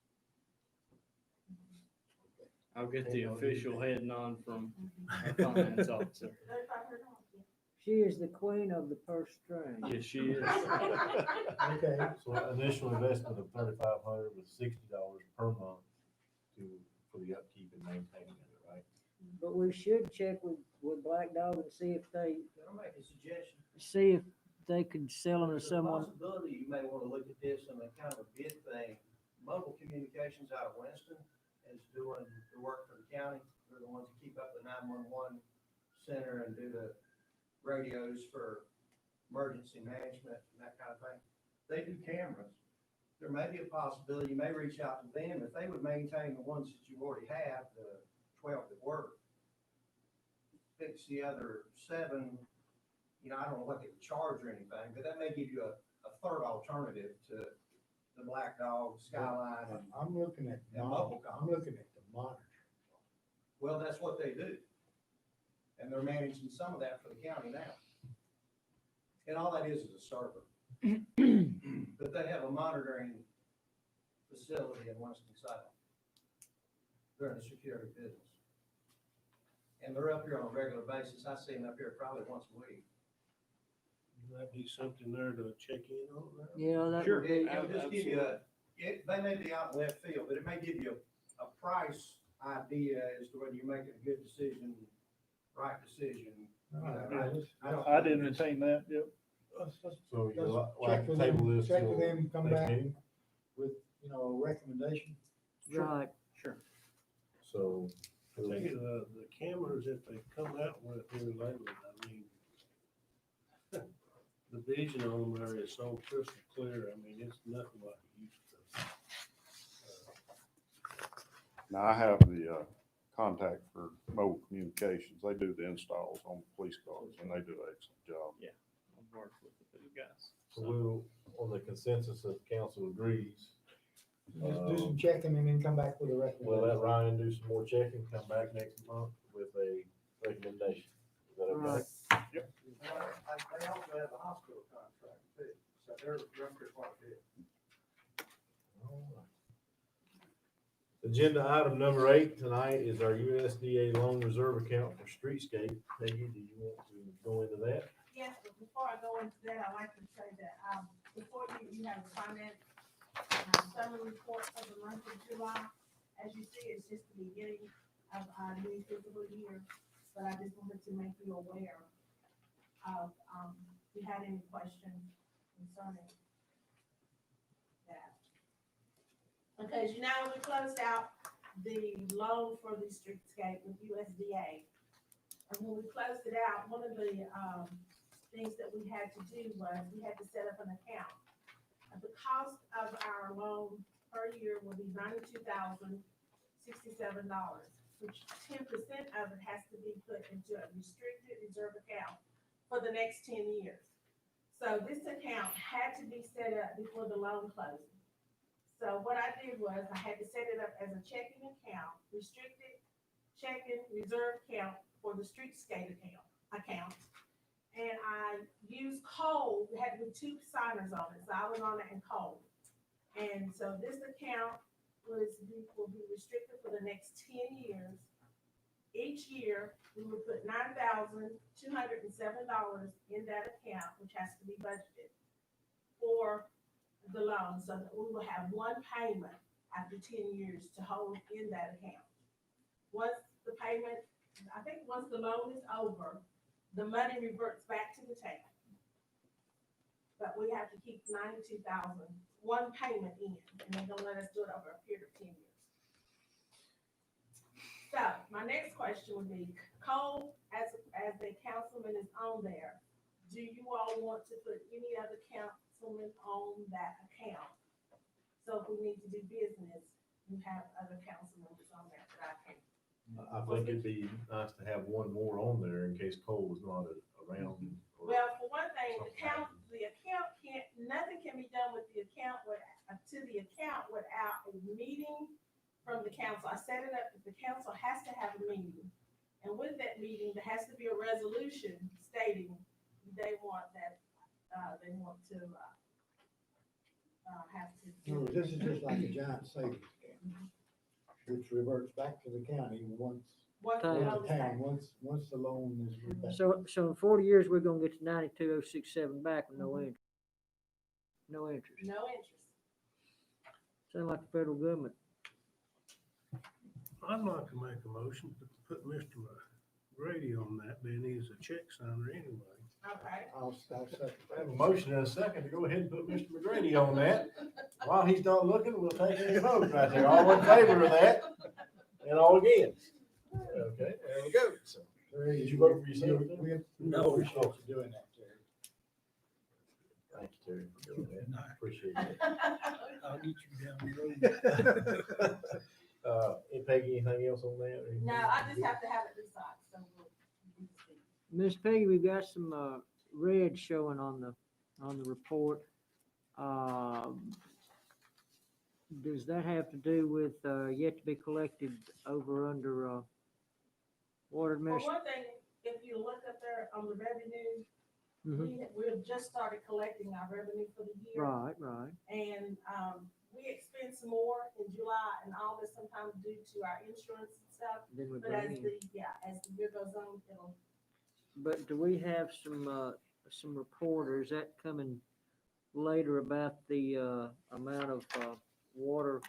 [SPEAKER 3] I'll get the official head nod from our finance officer.
[SPEAKER 7] $3,500.
[SPEAKER 4] She is the queen of the purse string.
[SPEAKER 3] Yes, she is.
[SPEAKER 1] Okay,
[SPEAKER 9] So an initial investment of $3,500 with $60 per month for the upkeep and maintaining of it, right?
[SPEAKER 4] But we should check with Black Dog and see if they,
[SPEAKER 11] Can I make a suggestion?
[SPEAKER 4] see if they could sell them to
[SPEAKER 11] There's a
[SPEAKER 4] someone.
[SPEAKER 11] possibility you may want to look at this on a kind of a bid thing. Mobile Communications out of Winston is doing the work for the county. They're the ones that keep up the 911 center and do the radios for emergency management and that kind of thing. They do cameras. There may be a possibility, you may reach out to them if they would maintain the ones that you already have, the 12 that work. Fix the other 7, I don't know what they would charge or anything, but that may give you a third alternative to the Black Dog, Skyline, and
[SPEAKER 1] I'm looking at,
[SPEAKER 8] And mobile
[SPEAKER 1] I'm looking at the monitoring.
[SPEAKER 11] well, that's what they do. And they're managing some of that for the county now. And all that is a server. But they have a monitoring facility in Winston-Salem. They're in the security business. And they're up here on a regular basis. I see them up here probably once a week.
[SPEAKER 5] That'd be something there to check in on now.
[SPEAKER 4] Yeah, that
[SPEAKER 2] Sure.
[SPEAKER 4] would be,
[SPEAKER 11] It'll just give you they may be out in left field, but it may give you a price idea as to whether you're making a good decision, right decision.
[SPEAKER 2] I'd entertain that, yep.
[SPEAKER 9] So you
[SPEAKER 12] Let's
[SPEAKER 9] like
[SPEAKER 12] check
[SPEAKER 9] to
[SPEAKER 12] with
[SPEAKER 9] table
[SPEAKER 12] them,
[SPEAKER 9] this
[SPEAKER 12] check
[SPEAKER 9] till
[SPEAKER 12] with them, come
[SPEAKER 9] next
[SPEAKER 12] back
[SPEAKER 9] meeting?
[SPEAKER 12] with, a recommendation.
[SPEAKER 4] right,
[SPEAKER 2] Sure.
[SPEAKER 9] So.
[SPEAKER 5] I think the cameras that they come out with here lately, I mean, the vision on there is so crystal clear. I mean, it's nothing like it used to.
[SPEAKER 10] Now, I have the, contact for mobile communications. They do the installs on the police cars and they do an excellent job.
[SPEAKER 3] I've worked with the guys.
[SPEAKER 9] So we'll, on the consensus of council agrees,
[SPEAKER 12] Just do some checking and then come back with a
[SPEAKER 9] we'll let
[SPEAKER 12] recommendation.
[SPEAKER 9] Ryan do some more checking, come back next month with a recommendation. Is that okay?
[SPEAKER 4] right.
[SPEAKER 11] They also have a hospital contract too, so they're quite a bit.
[SPEAKER 9] Agenda item number 8 tonight is our USDA loan reserve account for streetscape. Peggy, do you want to go into that?
[SPEAKER 7] Yes, but before I go into that, I'd like to say that, before you have a finance, summary report for the month of July. As you see, it's just the beginning of our new fiscal year, but I just wanted to make you aware of, if you had any questions concerning that. Because we closed out the loan for the streetscape with USDA. And when we closed it out, one of the, things that we had to do was we had to set up an account. The cost of our loan per year will be $92,067, which 10% of it has to be put into a restricted reserve account for the next 10 years. So this account had to be set up before the loan closing. So what I did was I had to set it up as a checking account, restricted checking reserve account for the streetscape account. And I used Cole, it had to be 2 signers on it, so I was on it and Cole. And so this account will be restricted for the next 10 years. Each year, we will put $9,207 in that account, which has to be budgeted for the loan, so that we will have one payment after 10 years to hold in that account. Once the payment, I think once the loan is over, the money reverts back to the town. But we have to keep 92,000, one payment in, and they're gonna let us do it over a period of 10 years. So my next question would be, Cole, as a councilman is on there, do you all want to put any other councilman on that account? So if we need to do business, you have other council members on there that I can.
[SPEAKER 9] I think it'd be nice to have one more on there in case Cole was not around. or
[SPEAKER 7] Well, for one thing, the
[SPEAKER 9] something
[SPEAKER 7] account can't, nothing can be done with the account without a meeting from the council. I set it up, that the council has to have a meeting. And with that meeting, there has to be a resolution stating they want that, they want to, have to.
[SPEAKER 12] No, this is just like a giant savings account, which reverts back to the county once,
[SPEAKER 7] Once
[SPEAKER 4] Time.
[SPEAKER 7] the
[SPEAKER 12] with
[SPEAKER 7] loan
[SPEAKER 12] the
[SPEAKER 7] is
[SPEAKER 12] town,
[SPEAKER 7] paid.
[SPEAKER 12] once the loan is repaid.
[SPEAKER 4] So in 40 years, we're gonna get to 92,067 back with no interest. No interest.
[SPEAKER 7] No interest.
[SPEAKER 4] Sound like the federal government.
[SPEAKER 5] I'd like to make a motion to put Mr. McGrady on that, being he's a check signer anyway.
[SPEAKER 7] Okay.
[SPEAKER 12] I'll second.
[SPEAKER 9] I have a motion and a second to go ahead and put Mr. McGrady on that. While he's not looking, we'll take any votes right there. All in favor of that? And all against? Okay, there we go. So,
[SPEAKER 12] Terry,
[SPEAKER 9] Did you vote for yourself?
[SPEAKER 12] We
[SPEAKER 6] No.
[SPEAKER 12] appreciate you doing that, Terry.
[SPEAKER 9] thank you, Terry, for doing that. Appreciate it.
[SPEAKER 6] I'll get you down the road.
[SPEAKER 9] Peggy, anything else on that? or anything?
[SPEAKER 7] No, I just have to have it decided, so we'll see.
[SPEAKER 4] Miss Peggy, we've got some, red showing on the report. Does that have to do with, yet to be collected over under, water
[SPEAKER 7] For
[SPEAKER 4] administration?
[SPEAKER 7] one thing, if you look up there on the revenue,
[SPEAKER 4] Mhm.
[SPEAKER 7] we've just started collecting our revenue for the year.
[SPEAKER 4] Right, right.
[SPEAKER 7] And, we expense more in July and August sometimes due to our insurance and stuff.
[SPEAKER 4] Then we
[SPEAKER 7] But
[SPEAKER 4] bring
[SPEAKER 7] as
[SPEAKER 4] in.
[SPEAKER 7] as the year goes on, it'll,
[SPEAKER 4] But do we have some, some report, or is that coming later about the, amount of, water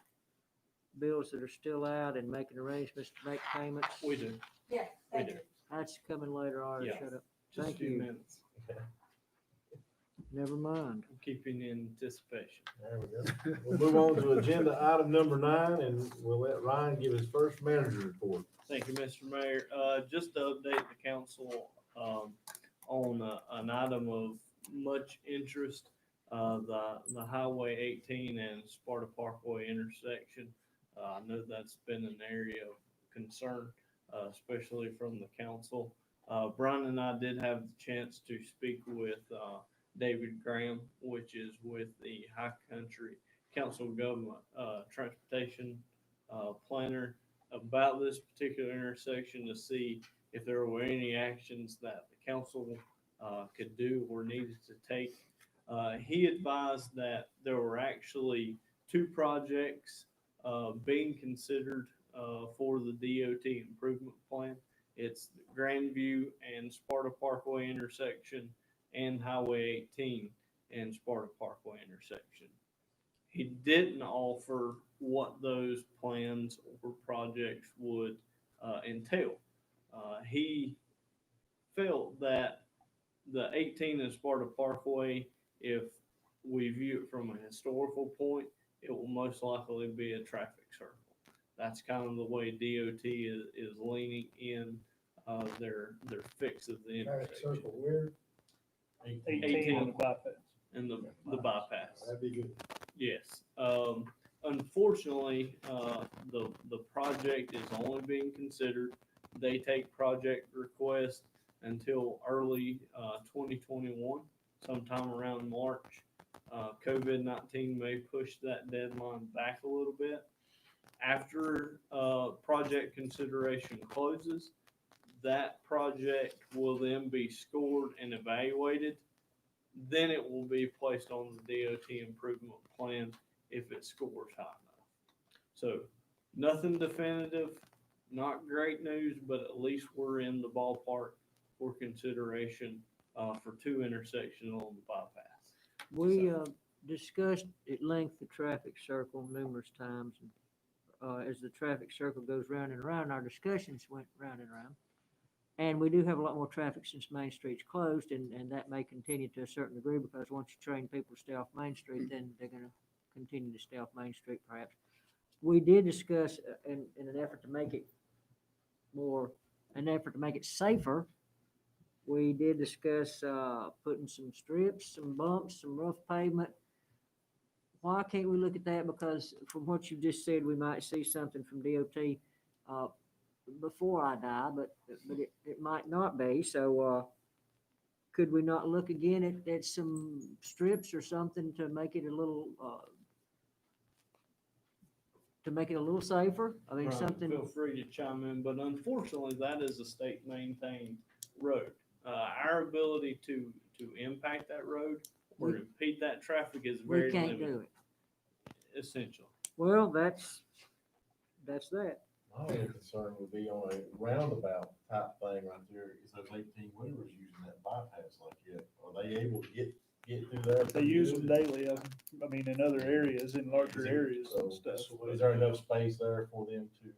[SPEAKER 4] bills that are still out and making arrangements to make payments?
[SPEAKER 3] We do,
[SPEAKER 7] Yes,
[SPEAKER 3] we
[SPEAKER 7] they
[SPEAKER 3] do.
[SPEAKER 7] do.
[SPEAKER 4] That's coming later, all right,
[SPEAKER 3] Yeah.
[SPEAKER 4] shut up.
[SPEAKER 3] Just a
[SPEAKER 4] Thank
[SPEAKER 3] few
[SPEAKER 4] you.
[SPEAKER 3] minutes.
[SPEAKER 4] Never mind.
[SPEAKER 3] I'm keeping in anticipation.
[SPEAKER 9] There we go. We'll move on to agenda item number 9, and we'll let Ryan give his first manager report.
[SPEAKER 3] Thank you, Mr. Mayor. Just to update the council, on an item of much interest, the Highway 18 and Sparta Parkway intersection. I know that's been an area of concern, especially from the council. Brian and I did have the chance to speak with, David Graham, which is with the High Country Council of Government, Transportation, planner, about this particular intersection to see if there were any actions that the council could do or needed to take. He advised that there were actually 2 projects being considered for the DOT improvement plan. It's Grandview and Sparta Parkway intersection and Highway 18 and Sparta Parkway intersection. He didn't offer what those plans or projects would entail. He felt that the 18 and Sparta Parkway, if we view it from a historical point, it will most likely be a traffic circle. That's kind of the way DOT is leaning in their fix of the
[SPEAKER 12] Traffic
[SPEAKER 3] intersection
[SPEAKER 12] circle where?
[SPEAKER 2] 18 on the bypass.
[SPEAKER 3] and the bypass.
[SPEAKER 12] That'd be good.
[SPEAKER 3] Yes. Unfortunately, the project is only being considered. They take project requests until early 2021, sometime around March. COVID-19 may push that deadline back a little bit. After project consideration closes, that project will then be scored and evaluated. Then it will be placed on the DOT improvement plan if it scores high enough. So nothing definitive, not great news, but at least we're in the ballpark for consideration for 2 intersections on the bypass.
[SPEAKER 4] We, discussed at length the traffic circle numerous times. As the traffic circle goes round and around, our discussions went round and around. And we do have a lot more traffic since Main Street's closed, and that may continue to a certain degree, because once you train people to stay off Main Street, then they're gonna continue to stay off Main Street perhaps. We did discuss, in an effort to make it safer, we did discuss, putting some strips, some bumps, some rough pavement. Why can't we look at that? Because from what you just said, we might see something from DOT, before I die, but it might not be. So, could we not look again at some strips or something to make it a little, safer? I mean,
[SPEAKER 3] Brian,
[SPEAKER 4] something.
[SPEAKER 3] feel free to chime in, but unfortunately, that is a state maintained road. Our ability to impact that road or impede that traffic is very
[SPEAKER 4] We can't
[SPEAKER 3] limited.
[SPEAKER 4] do it.
[SPEAKER 3] Essentially.
[SPEAKER 4] Well, that's that.
[SPEAKER 9] My only concern would be on a roundabout type thing right there, is those 18 wheelers using that bypass like that. Are they able to get through there?
[SPEAKER 2] They use them daily, I mean, in other areas, in larger areas and
[SPEAKER 9] So,
[SPEAKER 2] stuff.
[SPEAKER 9] is there enough space there for them to?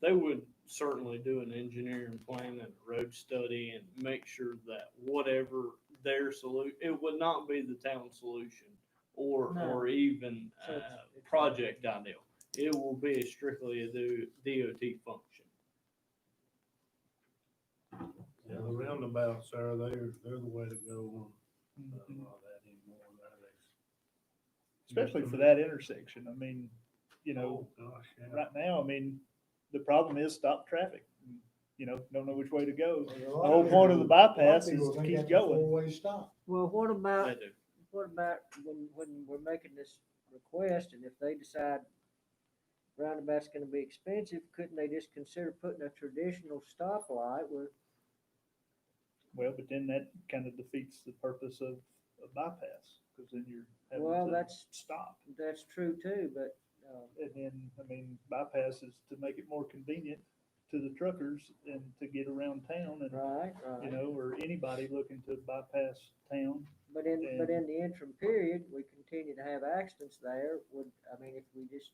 [SPEAKER 3] They would certainly do an engineering plan and a road study and make sure that whatever their solution, it would not be the town solution or
[SPEAKER 4] No.
[SPEAKER 3] even
[SPEAKER 4] So it's-
[SPEAKER 3] project ideal. It will be strictly a DOT function.
[SPEAKER 5] Yeah, the roundabouts are, they're the way to go on a
[SPEAKER 2] Mhm.
[SPEAKER 5] lot of that anymore nowadays.
[SPEAKER 2] Especially for that intersection. I mean, you know,
[SPEAKER 5] Oh, gosh, yeah.
[SPEAKER 2] right now, I mean, the problem is stop traffic. You know, don't know which way to go.
[SPEAKER 12] The
[SPEAKER 2] The whole point of the bypass is to keep going.
[SPEAKER 12] Four-way stop.
[SPEAKER 4] Well, what
[SPEAKER 3] They
[SPEAKER 4] about
[SPEAKER 3] do.
[SPEAKER 4] when we're making this request, and if they decide roundabout's gonna be expensive, couldn't they just consider putting a traditional stoplight with?
[SPEAKER 2] Well, but then that kind of defeats the purpose of a bypass, because then you're
[SPEAKER 4] Well,
[SPEAKER 2] having to
[SPEAKER 4] that's-
[SPEAKER 2] stop.
[SPEAKER 4] That's true too, but,
[SPEAKER 2] And then, I mean, bypass is to make it more convenient to the truckers and to get around town and,
[SPEAKER 4] Right,
[SPEAKER 2] you
[SPEAKER 4] right.
[SPEAKER 2] know, or anybody looking to bypass town.
[SPEAKER 4] But in the interim period, we continue to have accidents there. If we just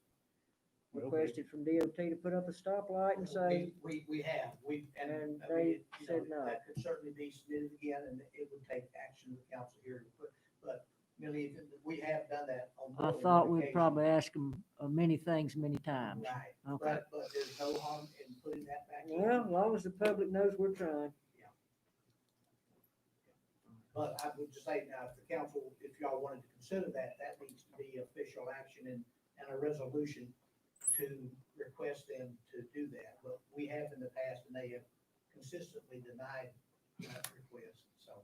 [SPEAKER 2] Well,
[SPEAKER 4] requested from DOT to put up a stoplight and say,
[SPEAKER 8] We have,
[SPEAKER 4] And
[SPEAKER 8] I mean,
[SPEAKER 4] they
[SPEAKER 8] you
[SPEAKER 4] said
[SPEAKER 8] know,
[SPEAKER 4] no.
[SPEAKER 8] that could certainly be submitted again, and it would take action of the council here to put, but Millie, we have done that on.
[SPEAKER 4] I
[SPEAKER 8] more than
[SPEAKER 4] thought
[SPEAKER 8] one
[SPEAKER 4] we'd
[SPEAKER 8] occasion.
[SPEAKER 4] probably ask them many things, many times.
[SPEAKER 8] Right,
[SPEAKER 4] Okay.
[SPEAKER 8] but there's no harm in putting that back in.
[SPEAKER 4] Well, as long as the public knows we're trying.
[SPEAKER 8] But I would just say now, if the council, if y'all wanted to consider that, that needs to be official action and a resolution to request them to do that. But we have in the past, and they have consistently denied that request, so.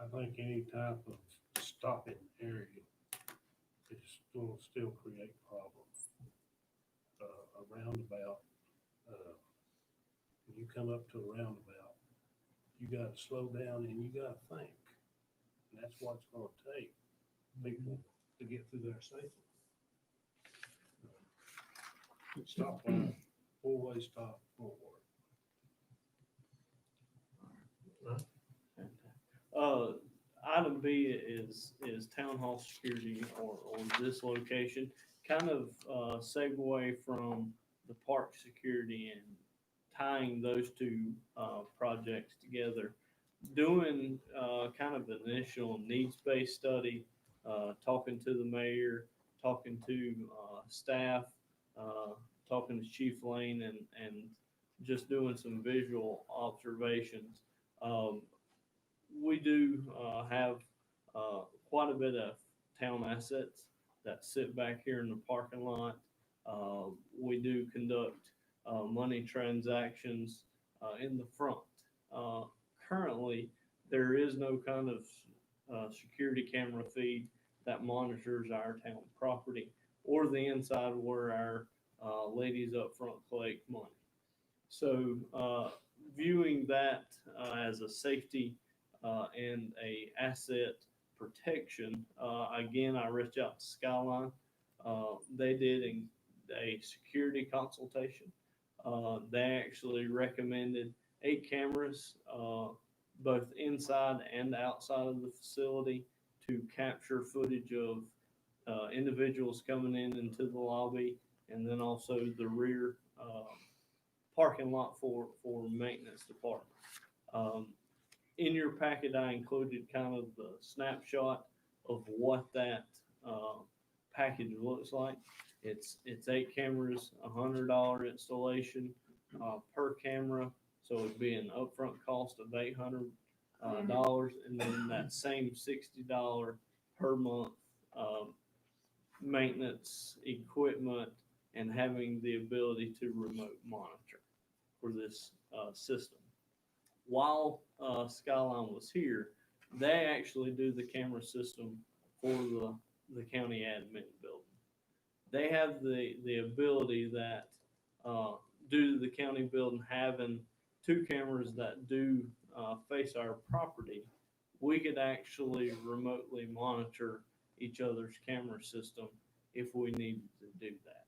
[SPEAKER 5] I think any type of stopping area is gonna still create problems. A roundabout, when you come up to a roundabout, you gotta slow down and you gotta think. And that's what it's gonna take people to get through there safely. Stop line, four-way stop forward.
[SPEAKER 3] Item B is town hall security or this location. Kind of segue from the park security and tying those two projects together. Doing kind of an initial needs-based study, talking to the mayor, talking to staff, talking to Chief Lane and just doing some visual observations. We do have quite a bit of town assets that sit back here in the parking lot. We do conduct money transactions in the front. Currently, there is no kind of security camera feed that monitors our town property or the inside where our ladies up front collect money. So viewing that as a safety and a asset protection, again, I reached out to Skyline. They did a security consultation. They actually recommended 8 cameras, both inside and outside of the facility, to capture footage of individuals coming into the lobby, and then also the rear parking lot for maintenance department. In your packet, I included kind of the snapshot of what that package looks like. It's 8 cameras, $100 installation per camera, so it'd be an upfront cost of $800, and then that same $60 per month maintenance equipment and having the ability to remote monitor for this system. While Skyline was here, they actually do the camera system for the county admin building. They have the ability that due to the county building having 2 cameras that do face our property, we could actually remotely monitor each other's camera system if we needed to do that.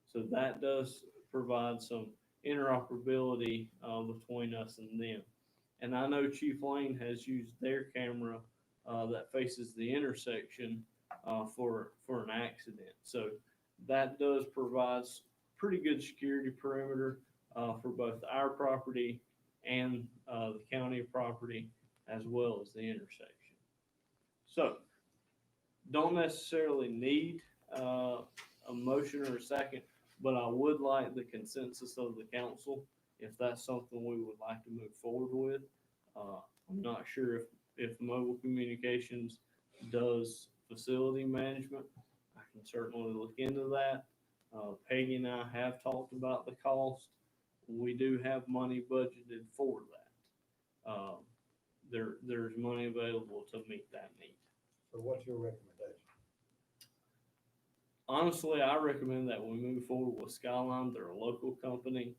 [SPEAKER 3] So that does provide some interoperability between us and them. And I know Chief Lane has used their camera that faces the intersection for an accident. So that does provide pretty good security perimeter for both our property and the county property, as well as the intersection. So don't necessarily need a motion or a second, but I would like the consensus of the council if that's something we would like to move forward with. I'm not sure if mobile communications does facility management. I can certainly look into that. Peggy and I have talked about the cost. We do have money budgeted for that. There's money available to meet that need.
[SPEAKER 12] So what's your recommendation?
[SPEAKER 3] Honestly, I recommend that we move forward with Skyline. They're a local company.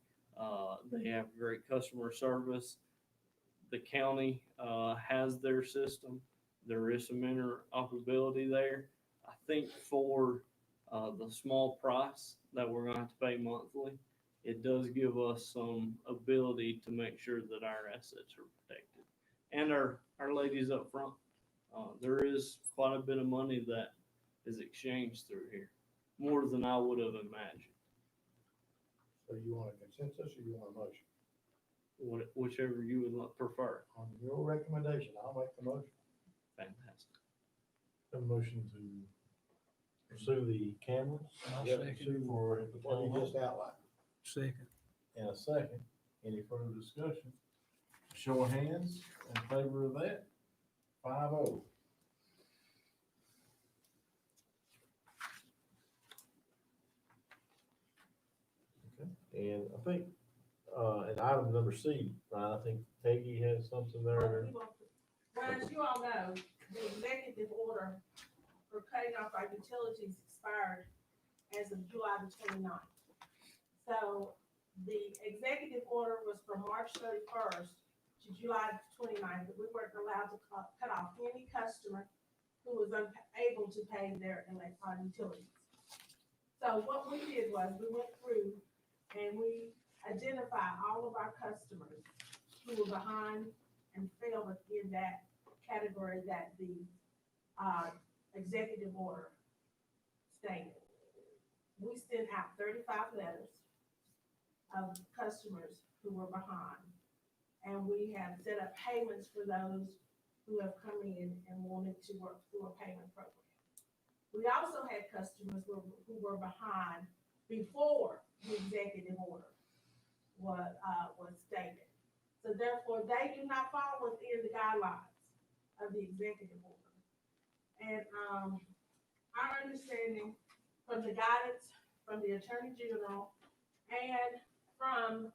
[SPEAKER 3] They have great customer service. The county has their system. There is some interoperability there. I think for the small price that we're going to have to pay monthly, it does give us some ability to make sure that our assets are protected. And our ladies up front, there is quite a bit of money that is exchanged through here, more than I would have imagined.
[SPEAKER 9] So you want a consensus or you want a motion?
[SPEAKER 3] Whichever you would prefer.
[SPEAKER 12] On your recommendation, I'll make the motion.
[SPEAKER 3] Fantastic.
[SPEAKER 9] A motion to pursue the cameras.
[SPEAKER 6] I'll
[SPEAKER 9] Yeah,
[SPEAKER 6] second.
[SPEAKER 9] pursue for the
[SPEAKER 12] What
[SPEAKER 9] town
[SPEAKER 12] you
[SPEAKER 9] hall.
[SPEAKER 12] just outlined.
[SPEAKER 6] Second.
[SPEAKER 9] And a second. Any further discussion? Show of hands in favor of that? 5-0. Okay, and I think, in item number C, Ryan, I think Peggy has something there.
[SPEAKER 7] Well, as you all know, the executive order for cutting off our utilities expired as of July the 29th. So the executive order was from March 31st to July 29th, that we weren't allowed to cut off any customer who was unable to pay their utilities. So what we did was we went through and we identified all of our customers who were behind and fell within that category that the executive order stated. We sent out 35 letters of customers who were behind. And we have set up payments for those who have come in and wanted to work through a payment program. We also had customers who were behind before the executive order was stated. So therefore, they do not fall within the guidelines of the executive order. And our understanding from the guidance from the Attorney General and from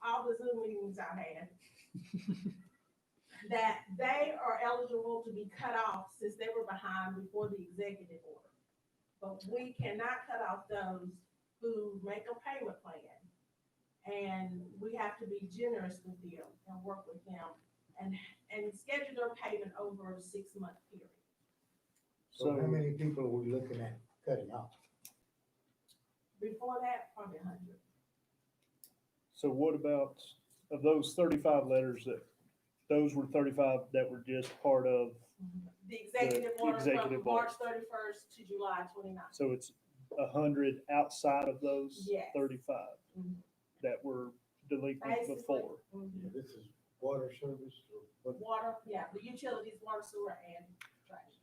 [SPEAKER 7] all the Zoom meetings I had, that they are eligible to be cut off since they were behind before the executive order. But we cannot cut off those who make a payment plan. And we have to be generous with them and work with them and schedule their payment over a 6-month period.
[SPEAKER 12] So how many people are we looking at cutting off?
[SPEAKER 7] Before that, probably 100.
[SPEAKER 2] So what about, of those 35 letters, those were 35 that were just part of,
[SPEAKER 7] The executive order from
[SPEAKER 2] executive order.
[SPEAKER 7] March 31st to July 29th.
[SPEAKER 2] so it's 100 outside of those
[SPEAKER 7] Yes.
[SPEAKER 2] 35
[SPEAKER 7] Mhm.
[SPEAKER 2] that were delinquent
[SPEAKER 7] Basically,
[SPEAKER 2] before?
[SPEAKER 7] mhm.
[SPEAKER 12] This is water service or what?
[SPEAKER 7] Water, yeah, the utilities, water, sewer, and trash.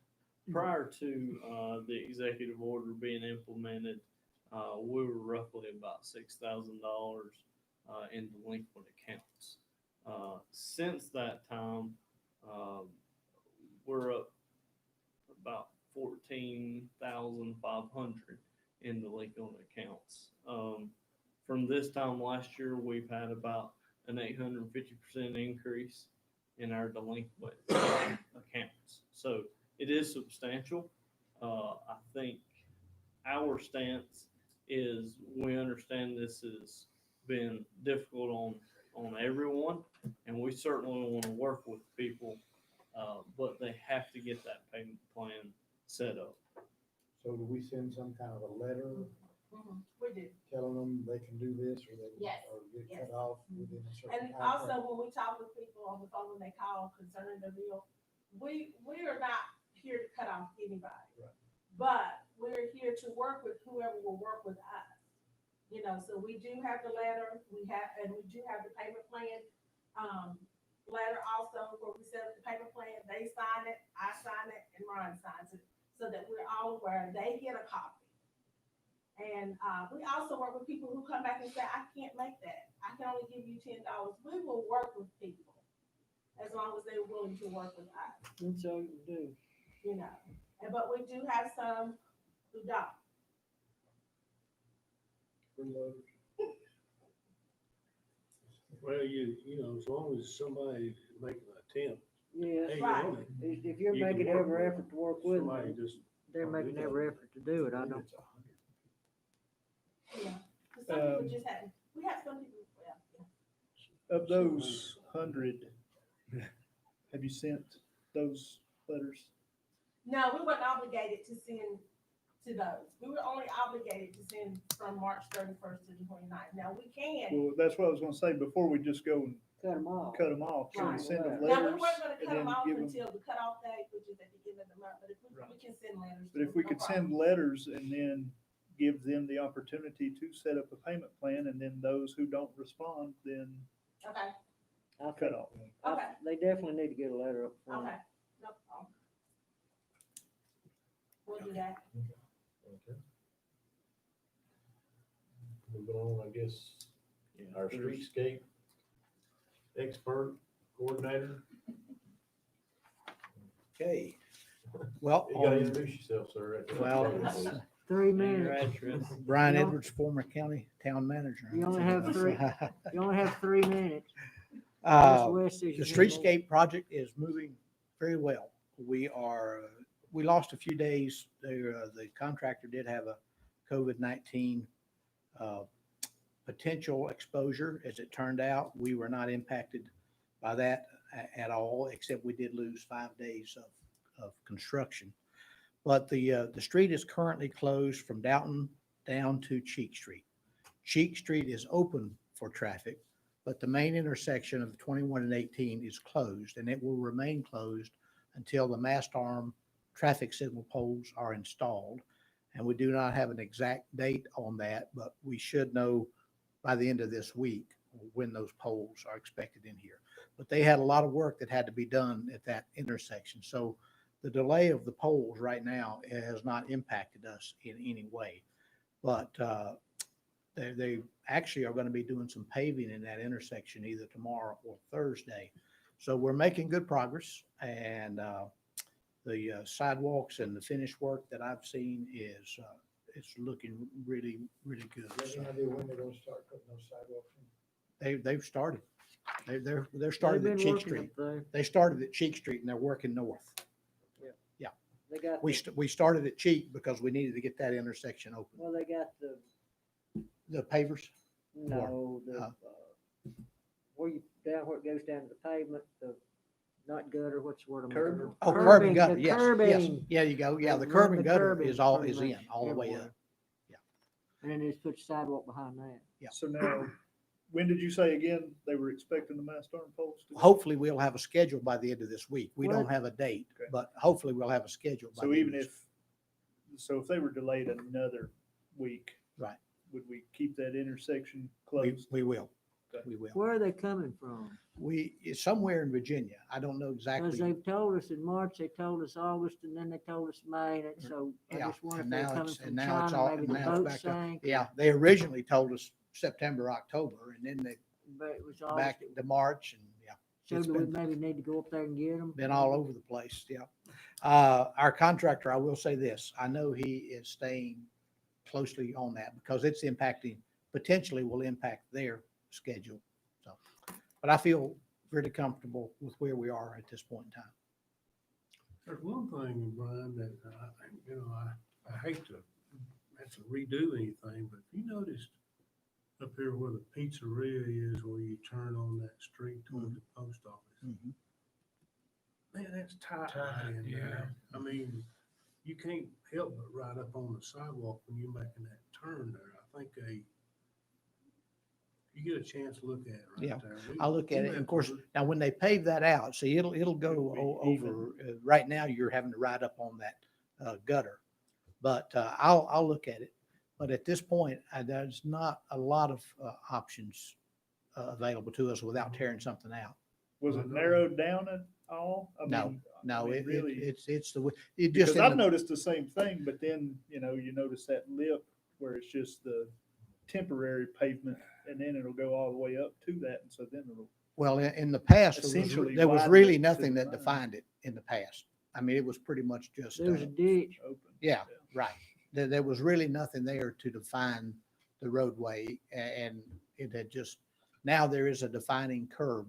[SPEAKER 3] Prior to the executive order being implemented, we were roughly about $6,000 in delinquent accounts. Since that time, we're up about 14,500 in delinquent accounts. From this time last year, we've had about an 850% increase in our delinquent accounts. So it is substantial. I think our stance is we understand this has been difficult on everyone, and we certainly want to work with people, but they have to get that payment plan set up.
[SPEAKER 12] So do we send some kind of a letter
[SPEAKER 7] We do.
[SPEAKER 12] telling them they can do this or they,
[SPEAKER 7] Yes,
[SPEAKER 12] or get
[SPEAKER 7] yes.
[SPEAKER 12] cut off within a certain
[SPEAKER 7] And
[SPEAKER 12] time
[SPEAKER 7] also,
[SPEAKER 12] frame?
[SPEAKER 7] when we talk with people on the phone, when they call concerning their bill, we are not here to cut off anybody.
[SPEAKER 12] Right.
[SPEAKER 7] But we're here to work with whoever will work with us. You know, so we do have the letter, we do have the payment plan, letter also where we set up the payment plan, they sign it, I sign it, and Ron signs it, so that we're all aware, they get a copy. And, we also work with people who come back and say, I can't make that, I can only give you $10. We will work with people as long as they're willing to work with us,
[SPEAKER 4] That's all you do.
[SPEAKER 7] you know. But we do have some who don't.
[SPEAKER 5] Well, you know, as long as somebody making an attempt,
[SPEAKER 4] Yeah,
[SPEAKER 5] hey,
[SPEAKER 7] Right.
[SPEAKER 5] on it,
[SPEAKER 4] if you're
[SPEAKER 5] you can
[SPEAKER 4] making
[SPEAKER 5] work
[SPEAKER 4] every
[SPEAKER 5] with
[SPEAKER 4] effort to work with
[SPEAKER 5] somebody
[SPEAKER 4] them,
[SPEAKER 5] just,
[SPEAKER 4] they're making every effort to do it, I don't.
[SPEAKER 7] Yeah. 'Cause some people just have, we have some people, well, yeah.
[SPEAKER 2] Of those 100, have you sent those letters?
[SPEAKER 7] No, we weren't obligated to send to those. We were only obligated to send from March 31st to the 29th. Now, we can.
[SPEAKER 2] Well, that's what I was gonna say, before we just go and
[SPEAKER 4] Cut them off.
[SPEAKER 2] cut them off, can we
[SPEAKER 7] Right.
[SPEAKER 2] send them
[SPEAKER 7] Now, we
[SPEAKER 2] letters
[SPEAKER 7] weren't gonna
[SPEAKER 2] and
[SPEAKER 7] cut them
[SPEAKER 2] then
[SPEAKER 7] off
[SPEAKER 2] give them?
[SPEAKER 7] until the cutoff date, which is at the end of the month, but if we
[SPEAKER 2] Right.
[SPEAKER 7] can send letters.
[SPEAKER 2] But
[SPEAKER 7] to
[SPEAKER 2] if
[SPEAKER 7] them,
[SPEAKER 2] we
[SPEAKER 7] no
[SPEAKER 2] could
[SPEAKER 7] problem.
[SPEAKER 2] send letters and then give them the opportunity to set up a payment plan, and then those who don't respond, then
[SPEAKER 7] Okay,
[SPEAKER 4] I
[SPEAKER 2] cut
[SPEAKER 4] think,
[SPEAKER 2] off.
[SPEAKER 7] okay,
[SPEAKER 4] they definitely need to get a letter up front.
[SPEAKER 7] okay, no problem. We'll do that.
[SPEAKER 9] Okay. Moving on, I guess, our streetscape expert coordinator.
[SPEAKER 8] Okay. Well,
[SPEAKER 9] You gotta introduce yourself, sir.
[SPEAKER 8] Well,
[SPEAKER 4] 3
[SPEAKER 3] And your
[SPEAKER 4] minutes.
[SPEAKER 3] address.
[SPEAKER 8] Brian
[SPEAKER 4] You know-
[SPEAKER 8] Edwards, former county town manager.
[SPEAKER 4] You only have three. You only have 3 minutes.
[SPEAKER 8] Uh,
[SPEAKER 4] Mr. West says
[SPEAKER 8] The
[SPEAKER 4] you can go.
[SPEAKER 8] streetscape project is moving very well. We lost a few days. The contractor did have a COVID-19 potential exposure. As it turned out, we were not impacted by that at all, except we did lose 5 days of construction. But the street is currently closed from Downton down to Cheek Street. Cheek Street is open for traffic, but the main intersection of 21 and 18 is closed, and it will remain closed until the mast arm traffic signal poles are installed. And we do not have an exact date on that, but we should know by the end of this week when those poles are expected in here. But they had a lot of work that had to be done at that intersection. So the delay of the poles right now has not impacted us in any way. But they actually are going to be doing some paving in that intersection either tomorrow or Thursday. So we're making good progress, and the sidewalks and the finished work that I've seen is it's looking really, really good.
[SPEAKER 12] Does
[SPEAKER 8] So
[SPEAKER 12] any idea when they're gonna start putting those sidewalks in?
[SPEAKER 8] they've started. They're
[SPEAKER 4] They've
[SPEAKER 8] started
[SPEAKER 4] been
[SPEAKER 8] at Cheek
[SPEAKER 4] working
[SPEAKER 8] Street.
[SPEAKER 4] up there.
[SPEAKER 8] They started at Cheek Street and they're working north.
[SPEAKER 4] They got,
[SPEAKER 8] We started at Cheek because we needed to get that intersection open.
[SPEAKER 4] well, they got
[SPEAKER 8] The pavers,
[SPEAKER 4] no,
[SPEAKER 8] Uh,
[SPEAKER 4] where you, down where it goes down to the pavement, the, not gutter, what's the word? I'm looking
[SPEAKER 2] Curb?
[SPEAKER 4] for?
[SPEAKER 8] oh, curb and gutter,
[SPEAKER 4] the
[SPEAKER 8] yes, yes.
[SPEAKER 4] curbing.
[SPEAKER 8] Yeah, you go. Yeah,
[SPEAKER 4] They
[SPEAKER 8] the
[SPEAKER 4] run
[SPEAKER 8] curb and gutter
[SPEAKER 4] curbing
[SPEAKER 8] is all,
[SPEAKER 4] pretty
[SPEAKER 8] is in,
[SPEAKER 4] much
[SPEAKER 8] all the way up.
[SPEAKER 4] everywhere. And then they just put sidewalk behind that.
[SPEAKER 2] So now, when did you say again they were expecting the mast arm poles to go?
[SPEAKER 8] Hopefully we'll have a schedule by the end of this week. We
[SPEAKER 4] What?
[SPEAKER 8] don't have a date,
[SPEAKER 2] Okay.
[SPEAKER 8] but hopefully we'll have a schedule. by
[SPEAKER 2] So
[SPEAKER 8] the end
[SPEAKER 2] even
[SPEAKER 8] of this-
[SPEAKER 2] so if they were delayed another week.
[SPEAKER 8] Right.
[SPEAKER 2] Would we keep that intersection
[SPEAKER 8] We,
[SPEAKER 2] closed?
[SPEAKER 8] we will,
[SPEAKER 2] Okay.
[SPEAKER 8] we will.
[SPEAKER 4] Where are they coming from?
[SPEAKER 8] It's somewhere in Virginia. I don't know
[SPEAKER 4] Because
[SPEAKER 8] exactly.
[SPEAKER 4] they've told us in March, they told us August, and then they told us May, and so I
[SPEAKER 8] Yeah,
[SPEAKER 4] just wonder if
[SPEAKER 8] and
[SPEAKER 4] they're
[SPEAKER 8] now
[SPEAKER 4] coming
[SPEAKER 8] it's-
[SPEAKER 4] from
[SPEAKER 8] and now it's
[SPEAKER 4] China,
[SPEAKER 8] all-
[SPEAKER 4] maybe the
[SPEAKER 8] now it's
[SPEAKER 4] boat
[SPEAKER 8] back up.
[SPEAKER 4] sank.
[SPEAKER 8] Yeah, they originally told us September, October, and then they
[SPEAKER 4] But it was
[SPEAKER 8] back
[SPEAKER 4] August.
[SPEAKER 8] to March, and yeah.
[SPEAKER 4] So
[SPEAKER 8] it's
[SPEAKER 4] do we
[SPEAKER 8] been-
[SPEAKER 4] maybe need to go up there and get them?
[SPEAKER 8] Been all over the place, yeah. Our contractor, I will say this, I know he is staying closely on that because it's potentially will impact their schedule. So, but I feel pretty comfortable with where we are at this point in time.
[SPEAKER 5] There's one thing, Brian, that I hate to have to redo anything, but you noticed up here where the pizzeria is, where you turn on that street toward the post office. Man, that's tight right in there. I mean, you can't help but ride up on the sidewalk when you're making that turn there. I think you get a chance to look at it
[SPEAKER 8] Yeah,
[SPEAKER 5] right there.
[SPEAKER 8] I'll look at
[SPEAKER 5] We
[SPEAKER 8] it. And
[SPEAKER 5] have
[SPEAKER 8] of course,
[SPEAKER 5] to-
[SPEAKER 8] now when they pave that out, see, it'll go
[SPEAKER 2] It'll be
[SPEAKER 8] over, right now you're having to ride up on that gutter. But I'll look at it. But at this point, there's not a lot of options available to us without tearing something out.
[SPEAKER 2] Was it narrowed down at all? I
[SPEAKER 8] No,
[SPEAKER 2] mean,
[SPEAKER 8] No,
[SPEAKER 2] I mean,
[SPEAKER 8] it
[SPEAKER 2] really,
[SPEAKER 8] it's the, it just.
[SPEAKER 2] because
[SPEAKER 8] in
[SPEAKER 2] I've
[SPEAKER 8] the-
[SPEAKER 2] noticed the same thing, but then, you notice that lip where it's just the temporary pavement and then it'll go all the way up to that. And so then it'll,
[SPEAKER 8] Well, in the past,
[SPEAKER 2] Essentially
[SPEAKER 8] there was
[SPEAKER 2] widen
[SPEAKER 8] really
[SPEAKER 2] it to
[SPEAKER 8] nothing
[SPEAKER 2] the
[SPEAKER 8] that
[SPEAKER 2] line.
[SPEAKER 8] defined it in the past. I mean, it was pretty much just,
[SPEAKER 4] There's a ditch.
[SPEAKER 2] open.
[SPEAKER 8] yeah, right. There was really nothing there to define the roadway and it had just, now there is a defining curb,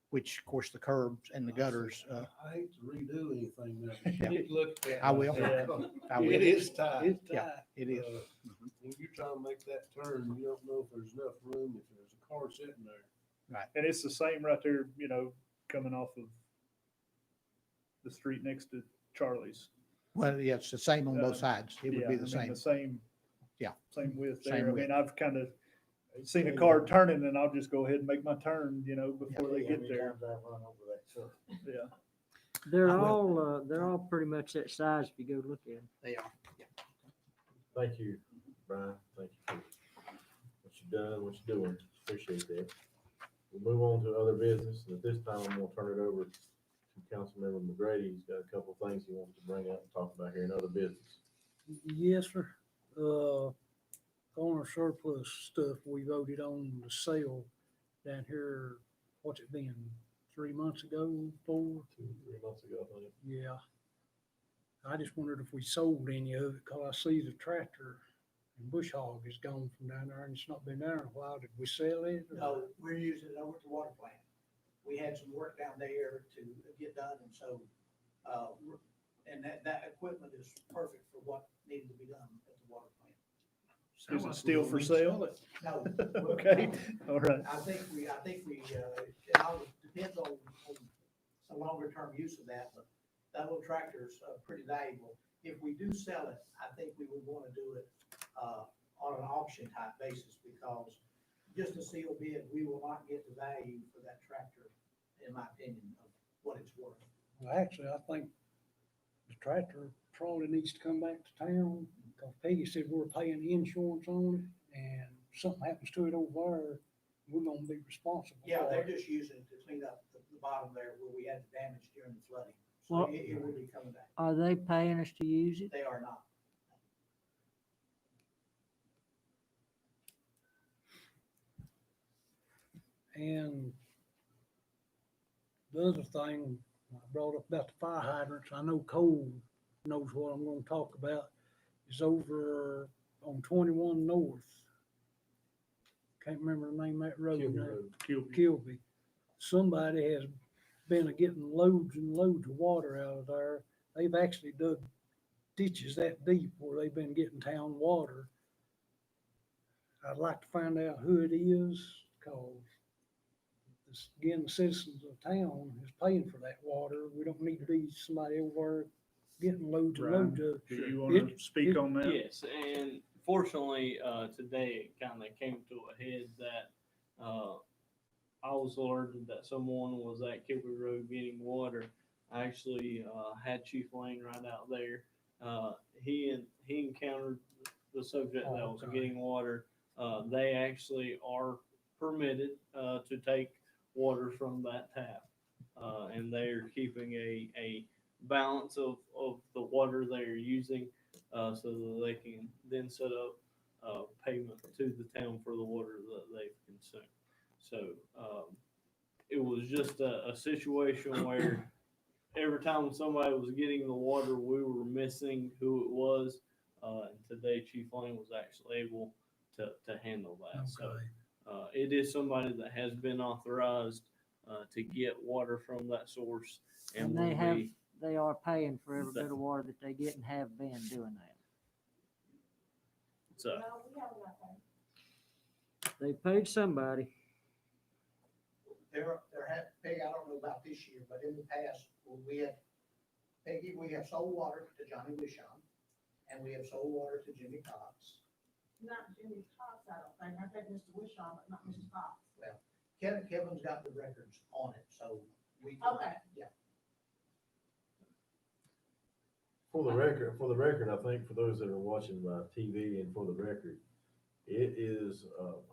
[SPEAKER 8] which of course the curbs and the gutters,
[SPEAKER 5] I hate to redo anything there.
[SPEAKER 8] Yeah.
[SPEAKER 5] You need to look at that.
[SPEAKER 8] I will.
[SPEAKER 2] Yeah.
[SPEAKER 8] I will.
[SPEAKER 5] It is tight.
[SPEAKER 6] It's
[SPEAKER 8] Yeah.
[SPEAKER 6] tight.
[SPEAKER 8] It is.
[SPEAKER 5] When you're trying to make that turn, you don't know if there's enough room, if there's a car sitting there.
[SPEAKER 2] And it's the same right there, coming off of the street next to Charlie's.
[SPEAKER 8] Well, yeah, it's the same on both sides. It would
[SPEAKER 2] Yeah,
[SPEAKER 8] be
[SPEAKER 2] I
[SPEAKER 8] the
[SPEAKER 2] mean,
[SPEAKER 8] same.
[SPEAKER 2] the same.
[SPEAKER 8] Yeah.
[SPEAKER 2] Same width
[SPEAKER 8] Same
[SPEAKER 2] there. I
[SPEAKER 8] width.
[SPEAKER 2] mean, I've kind of seen a car turning and I'll just go ahead and make my turn, before they
[SPEAKER 12] How
[SPEAKER 2] get
[SPEAKER 12] many
[SPEAKER 2] there.
[SPEAKER 12] times I've run over that truck.
[SPEAKER 2] Yeah.
[SPEAKER 4] They're all pretty much that size if you go look at them.
[SPEAKER 8] They are.
[SPEAKER 9] Thank you, Brian. Thank you for what you've done, what you're doing. Appreciate that. We'll move on to other business, and at this time, I'm gonna turn it over to Councilmember McGrady. He's got a couple of things he wants to bring up and talk about here in other business.
[SPEAKER 6] Yes, sir. On our surplus stuff, we voted on the sale down here, what's it been, 3 months ago, 4?
[SPEAKER 9] 2-3 months ago, I think.
[SPEAKER 6] Yeah. I just wondered if we sold any of it, cause I see the tractor and bush hog is gone from down there and it's not been there in a while. Did we sell it? or-
[SPEAKER 8] No, we're using it over at the water plant. We had some work down there to get done, and so, and that equipment is perfect for what needed to be done at the water plant.
[SPEAKER 2] Is it still for sale?
[SPEAKER 8] No.
[SPEAKER 2] Okay, all right.
[SPEAKER 8] I think we, it all depends on some longer term use of that, but that little tractor is pretty valuable. If we do sell it, I think we would want to do it, on an auction type basis, because just a sealed bid, we will not get the value for that tractor, in my opinion, of what it's worth.
[SPEAKER 6] Well, actually, I think the tractor probably needs to come back to town, because Peggy said we're paying insurance on it, and something happens to it over there, we're gonna be responsible
[SPEAKER 8] Yeah,
[SPEAKER 6] for
[SPEAKER 8] they're
[SPEAKER 6] it.
[SPEAKER 8] just using it to clean up the bottom there where we had the damage during the flooding. So
[SPEAKER 4] Well-
[SPEAKER 8] it will be coming back.
[SPEAKER 4] Are they paying us to use it?
[SPEAKER 8] They are not.
[SPEAKER 6] And the other thing I brought up about the fire hydrants, I know Cole knows what I'm gonna talk about, is over on 21 North. Can't remember the name of that road
[SPEAKER 9] Kilby
[SPEAKER 6] now.
[SPEAKER 9] Road.
[SPEAKER 6] Kilby. Somebody has been getting loads and loads of water out of there. They've actually dug ditches that deep where they've been getting town water. I'd like to find out who it is, cause again, the citizens of town is paying for that water. We don't need to be somebody over there getting loads and loads of.
[SPEAKER 2] Do you want to speak on that?
[SPEAKER 3] Yes, and fortunately, today it kind of came to a head that, I was alerted that someone was at Kilby Road getting water. I actually, had Chief Lane right out there. He encountered the subject that was
[SPEAKER 6] Okay.
[SPEAKER 3] getting water. They actually are permitted, to take water from that tap. And they're keeping a balance of the water they're using, so that they can then set up, payment to the town for the water that they've consumed. So, it was just a situation where every time somebody was getting the water, we were missing who it was. And today Chief Lane was actually able to handle that. So,
[SPEAKER 6] Okay.
[SPEAKER 3] it is somebody that has been authorized, to get water from that source.
[SPEAKER 4] And they are paying for every bit of water that they get and have been doing that.
[SPEAKER 3] So,
[SPEAKER 7] No, we have nothing.
[SPEAKER 4] They paid somebody.
[SPEAKER 8] Peggy, I don't know about this year, but in the past, when we had, Peggy, we have sold water to Johnny Wishon, and we have sold water to Jimmy Cox.
[SPEAKER 7] Not Jimmy Cox, I don't think. I think Mr. Wishon, but not Mr. Cox.
[SPEAKER 8] Kevin's got the records on it, so we.
[SPEAKER 7] Okay.
[SPEAKER 8] Yeah.
[SPEAKER 9] For the record, I think for those that are watching by TV and for the record, it is,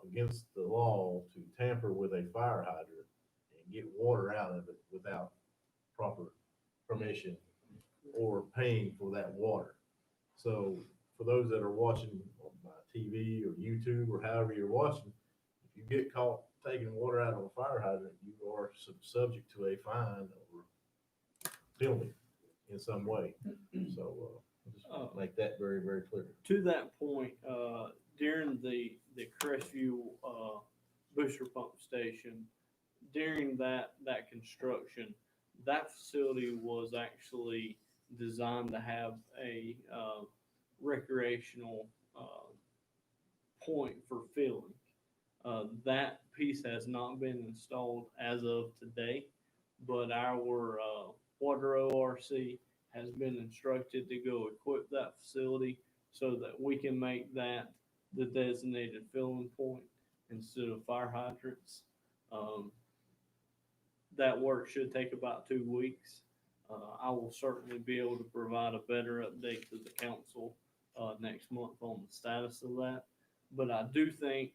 [SPEAKER 9] against the law to tamper with a fire hydrant and get water out of it without proper permission or paying for that water. So for those that are watching by TV or YouTube or however you're watching, if you get caught taking water out of a fire hydrant, you are subject to a fine or penalty in some way. So, just want to make that very, very clear.
[SPEAKER 3] to that point, during the Crestview, booster pump station, during that construction, that facility was actually designed to have a, recreational, point for filling. That piece has not been installed as of today, but our, water ORC has been instructed to go equip that facility so that we can make that the designated filling point instead of fire hydrants. That work should take about 2 weeks. I will certainly be able to provide a better update to the council next month on the status of that. But I do think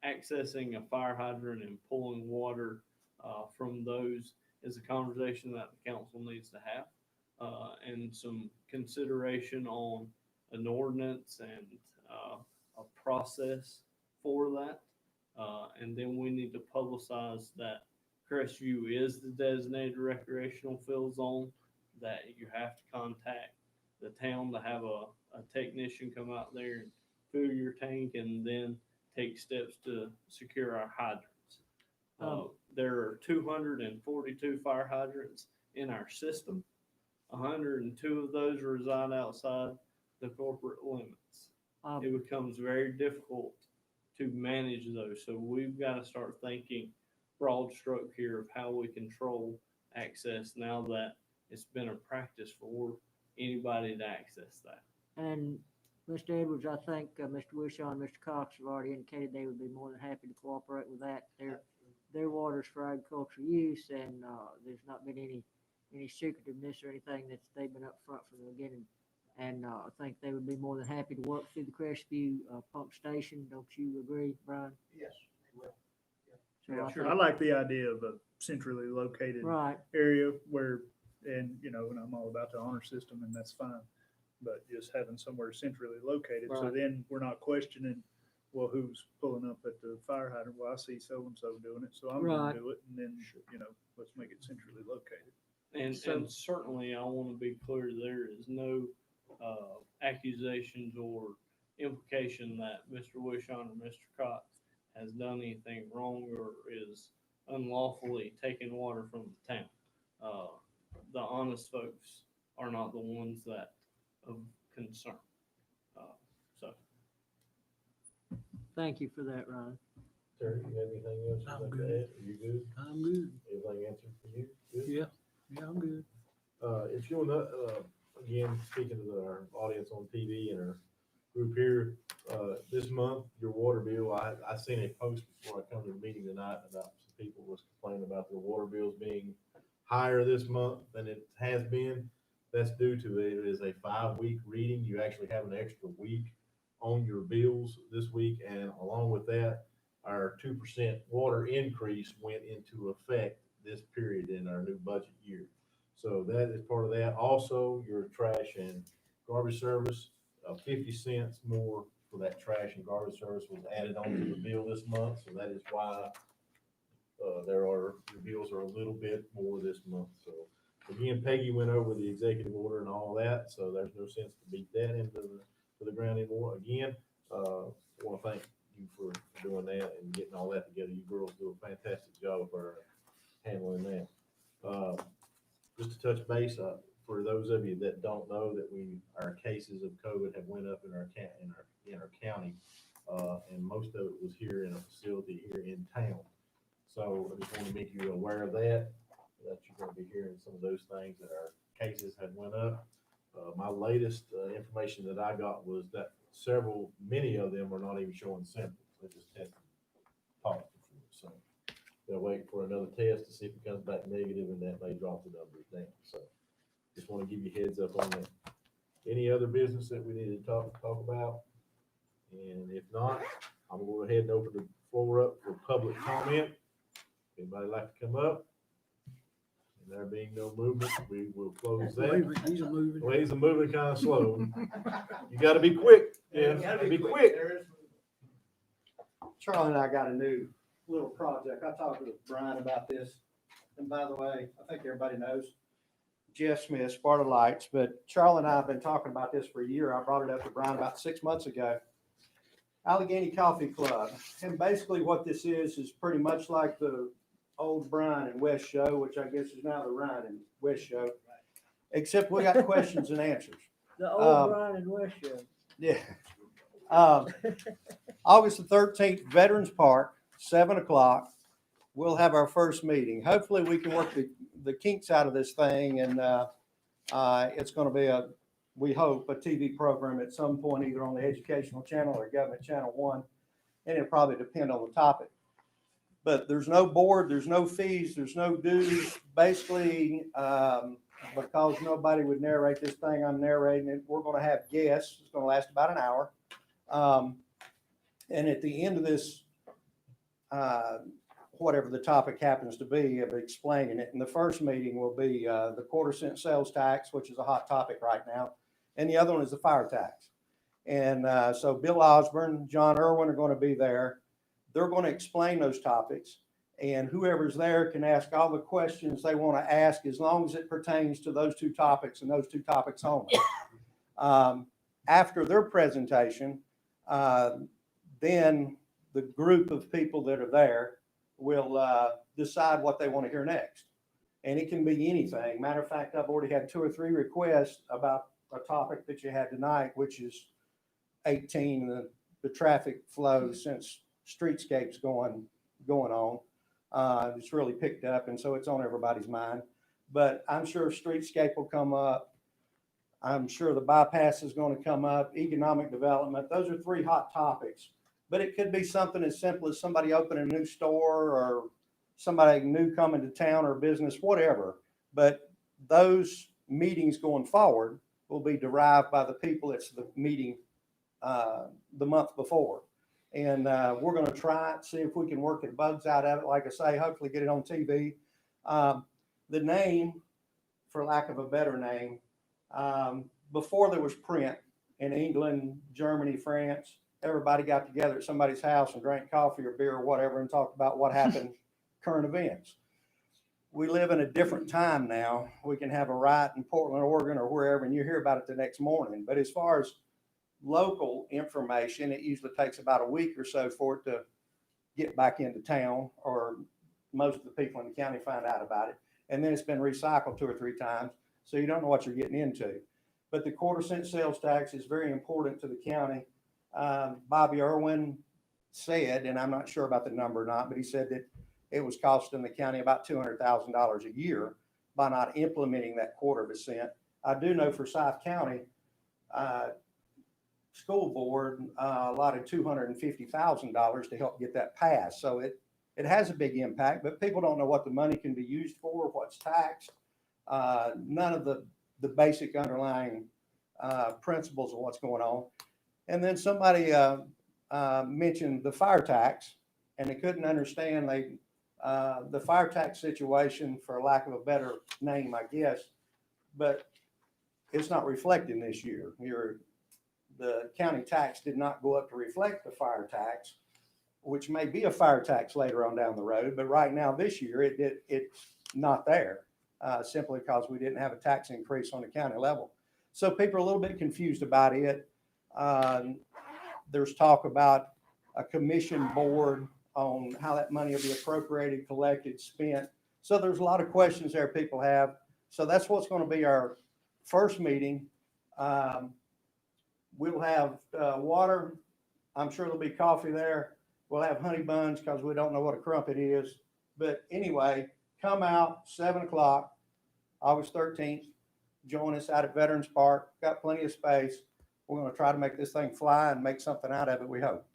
[SPEAKER 3] accessing a fire hydrant and pulling water from those is a conversation that the council needs to have, and some consideration on an ordinance and a process for that. And then we need to publicize that Crestview is the designated recreational field zone, that you have to contact the town to have a technician come out there and fill your tank and then take steps to secure our hydrants. There are 242 fire hydrants in our system. 102 of those reside outside the corporate limits. It becomes very difficult to manage those. So we've got to start thinking broad stroke here of how we control access now that it's been a practice for anybody to access that.
[SPEAKER 4] And Mr. Edwards, I think Mr. Wishaw and Mr. Cox have already indicated they would be more than happy to cooperate with that. Their waters for agricultural use, and there's not been any secretiveness or anything that they've been up front from the beginning. And I think they would be more than happy to work through the Crestview pump station. Don't you agree, Brian?
[SPEAKER 8] Yes, they will.
[SPEAKER 4] So
[SPEAKER 2] Yeah,
[SPEAKER 4] I
[SPEAKER 2] sure.
[SPEAKER 4] think-
[SPEAKER 2] I like the idea of a centrally located
[SPEAKER 4] Right.
[SPEAKER 2] area where, and I'm all about the honor system, and that's fine. But just having somewhere centrally located, so
[SPEAKER 4] Right.
[SPEAKER 2] then we're not questioning, well, who's pulling up at the fire hydrant? Well, I see so-and-so doing it, so I'm
[SPEAKER 4] Right.
[SPEAKER 2] gonna do it, and then, let's make it centrally located.
[SPEAKER 3] And certainly, I want to be clear, there is no accusations or implication that Mr. Wishon or Mr. Cox has done anything wrong or is unlawfully taking water from the town. The honest folks are not the ones that of concern. So.
[SPEAKER 4] Thank you for that, Ryan.
[SPEAKER 9] Terry, you have anything else you'd
[SPEAKER 6] I'm
[SPEAKER 9] like to
[SPEAKER 6] good.
[SPEAKER 9] add? Are you good?
[SPEAKER 6] I'm good.
[SPEAKER 9] Everything answered for you? Good?
[SPEAKER 6] Yeah, I'm good.
[SPEAKER 9] If you'll not, again, speaking to our audience on TV and our group here, this month, your water bill, I seen a post before I come to the meeting tonight about some people was complaining about their water bills being higher this month than it has been. That's due to it is a 5-week reading. You actually have an extra week on your bills this week, and along with that, our 2% water increase went into effect this period in our new budget year. So that is part of that. Also, your trash and garbage service, 50 cents more for that trash and garbage service was added onto the bill this month. So that is why your bills are a little bit more this month. So again, Peggy went over the executive order and all that, so there's no sense to beat that into the ground anymore. Again, I want to thank you for doing that and getting all that together. You girls do a fantastic job for handling that. Just to touch base, for those of you that don't know, that our cases of COVID have went up in our county, and most of it was here in a facility here in town. So I just want to make you aware of that you're going to be hearing some of those things, that our cases had went up. My latest information that I got was that many of them are not even showing symptoms. They just tested positive for it. So they're waiting for another test to see if it comes back negative, and that may drop the numbers down. So just want to give you heads up on that. Any other business that we need to talk about? And if not, I'm gonna go ahead and open the floor up for public comment. Anybody like to come up? And there being no movement, we will close that.
[SPEAKER 6] He's a moving.
[SPEAKER 9] Well, he's moving kind of slow. You gotta be quick. Yeah, gotta be quick.
[SPEAKER 11] Charlie and I got a new little project. I talked with Brian about this. And by the way, I think everybody knows Jeff Smith, Sparta Lights, but Charlie and I have been talking about this for a year. I brought it up to Brian about 6 months ago. Allegheny Coffee Club. And basically what this is pretty much like the old Brian and West show, which I guess is now the Ryan and West show, except we got questions and answers.
[SPEAKER 4] The old Brian and West show.
[SPEAKER 11] Yeah. August the 13th, Veterans Park, 7:00. We'll have our first meeting. Hopefully we can work the kinks out of this thing and It's gonna be we hope, a TV program at some point, either on the educational channel or government channel 1, and it'll probably depend on the topic. But there's no board, there's no fees, there's no dues. Basically, because nobody would narrate this thing, I'm narrating it. We're gonna have guests. It's gonna last about an hour. And at the end of this, whatever the topic happens to be, of explaining it. And the first meeting will be the quarter-cent sales tax, which is a hot topic right now. And the other one is the fire tax. And so Bill Osborne, John Irwin are going to be there. They're going to explain those topics. And whoever's there can ask all the questions they want to ask, as long as it pertains to those two topics and those two topics only. After their presentation, then the group of people that are there will decide what they want to hear next. And it can be anything. Matter of fact, I've already had 2 or 3 requests about a topic that you had tonight, which is 18, the traffic flow since streetscapes going on. It's really picked up, and so it's on everybody's mind. But I'm sure streetscape will come up. I'm sure the bypass is going to come up, economic development. Those are 3 hot topics. But it could be something as simple as somebody opening a new store, or somebody new coming to town, or business, whatever. But those meetings going forward will be derived by the people that's the meeting the month before. And we're going to try it, see if we can work the bugs out of it. Like I say, hopefully get it on TV. The name, for lack of a better name, before there was print in England, Germany, France, everybody got together at somebody's house and drank coffee or beer or whatever and talked about what happened, current events. We live in a different time now. We can have a riot in Portland, Oregon, or wherever, and you hear about it the next morning. But as far as local information, it usually takes about a week or so for it to get back into town, or most of the people in the county find out about it. And then it's been recycled 2 or 3 times, so you don't know what you're getting into. But the quarter-cent sales tax is very important to the county. Bobby Irwin said, and I'm not sure about the number or not, but he said that it was costing the county about $200,000 a year by not implementing that 1/4%. I do know for South County School Board allotted $250,000 to help get that passed. So it has a big impact, but people don't know what the money can be used for, what's taxed, none of the basic underlying principles of what's going on. And then somebody mentioned the fire tax, and they couldn't understand the fire tax situation, for lack of a better name, I guess, but it's not reflecting this year. The county tax did not go up to reflect the fire tax, which may be a fire tax later on down the road, but right now this year it's not there, simply because we didn't have a tax increase on the county level. So people are a little bit confused about it. There's talk about a commission board on how that money will be appropriated, collected, spent. So there's a lot of questions there people have. So that's what's going to be our first meeting. We'll have water. I'm sure there'll be coffee there. We'll have honey buns because we don't know what a crumpet is. But anyway, come out 7 o'clock, August 13th. Join us out at Veterans Park. Got plenty of space. We're going to try to make this thing fly and make something out of it, we hope.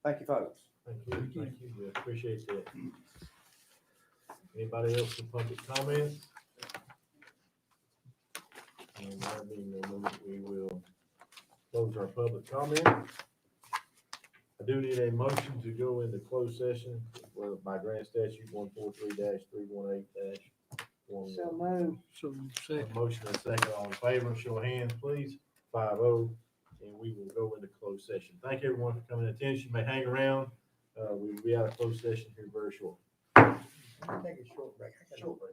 [SPEAKER 11] Thank you, folks.
[SPEAKER 9] Thank you. We appreciate that. Anybody else with public comments? And there being no more, we will close our public comment. I do need a motion to go into closed session by grant statute 143-318-1.
[SPEAKER 6] So moved. So
[SPEAKER 9] A motion and a second. All in favor, show of hands, please. 5-0, and we will go into closed session. Thank everyone for coming to attention. You may hang around. We will be out of closed session here very shortly.
[SPEAKER 12] Take a short break. I got a short break.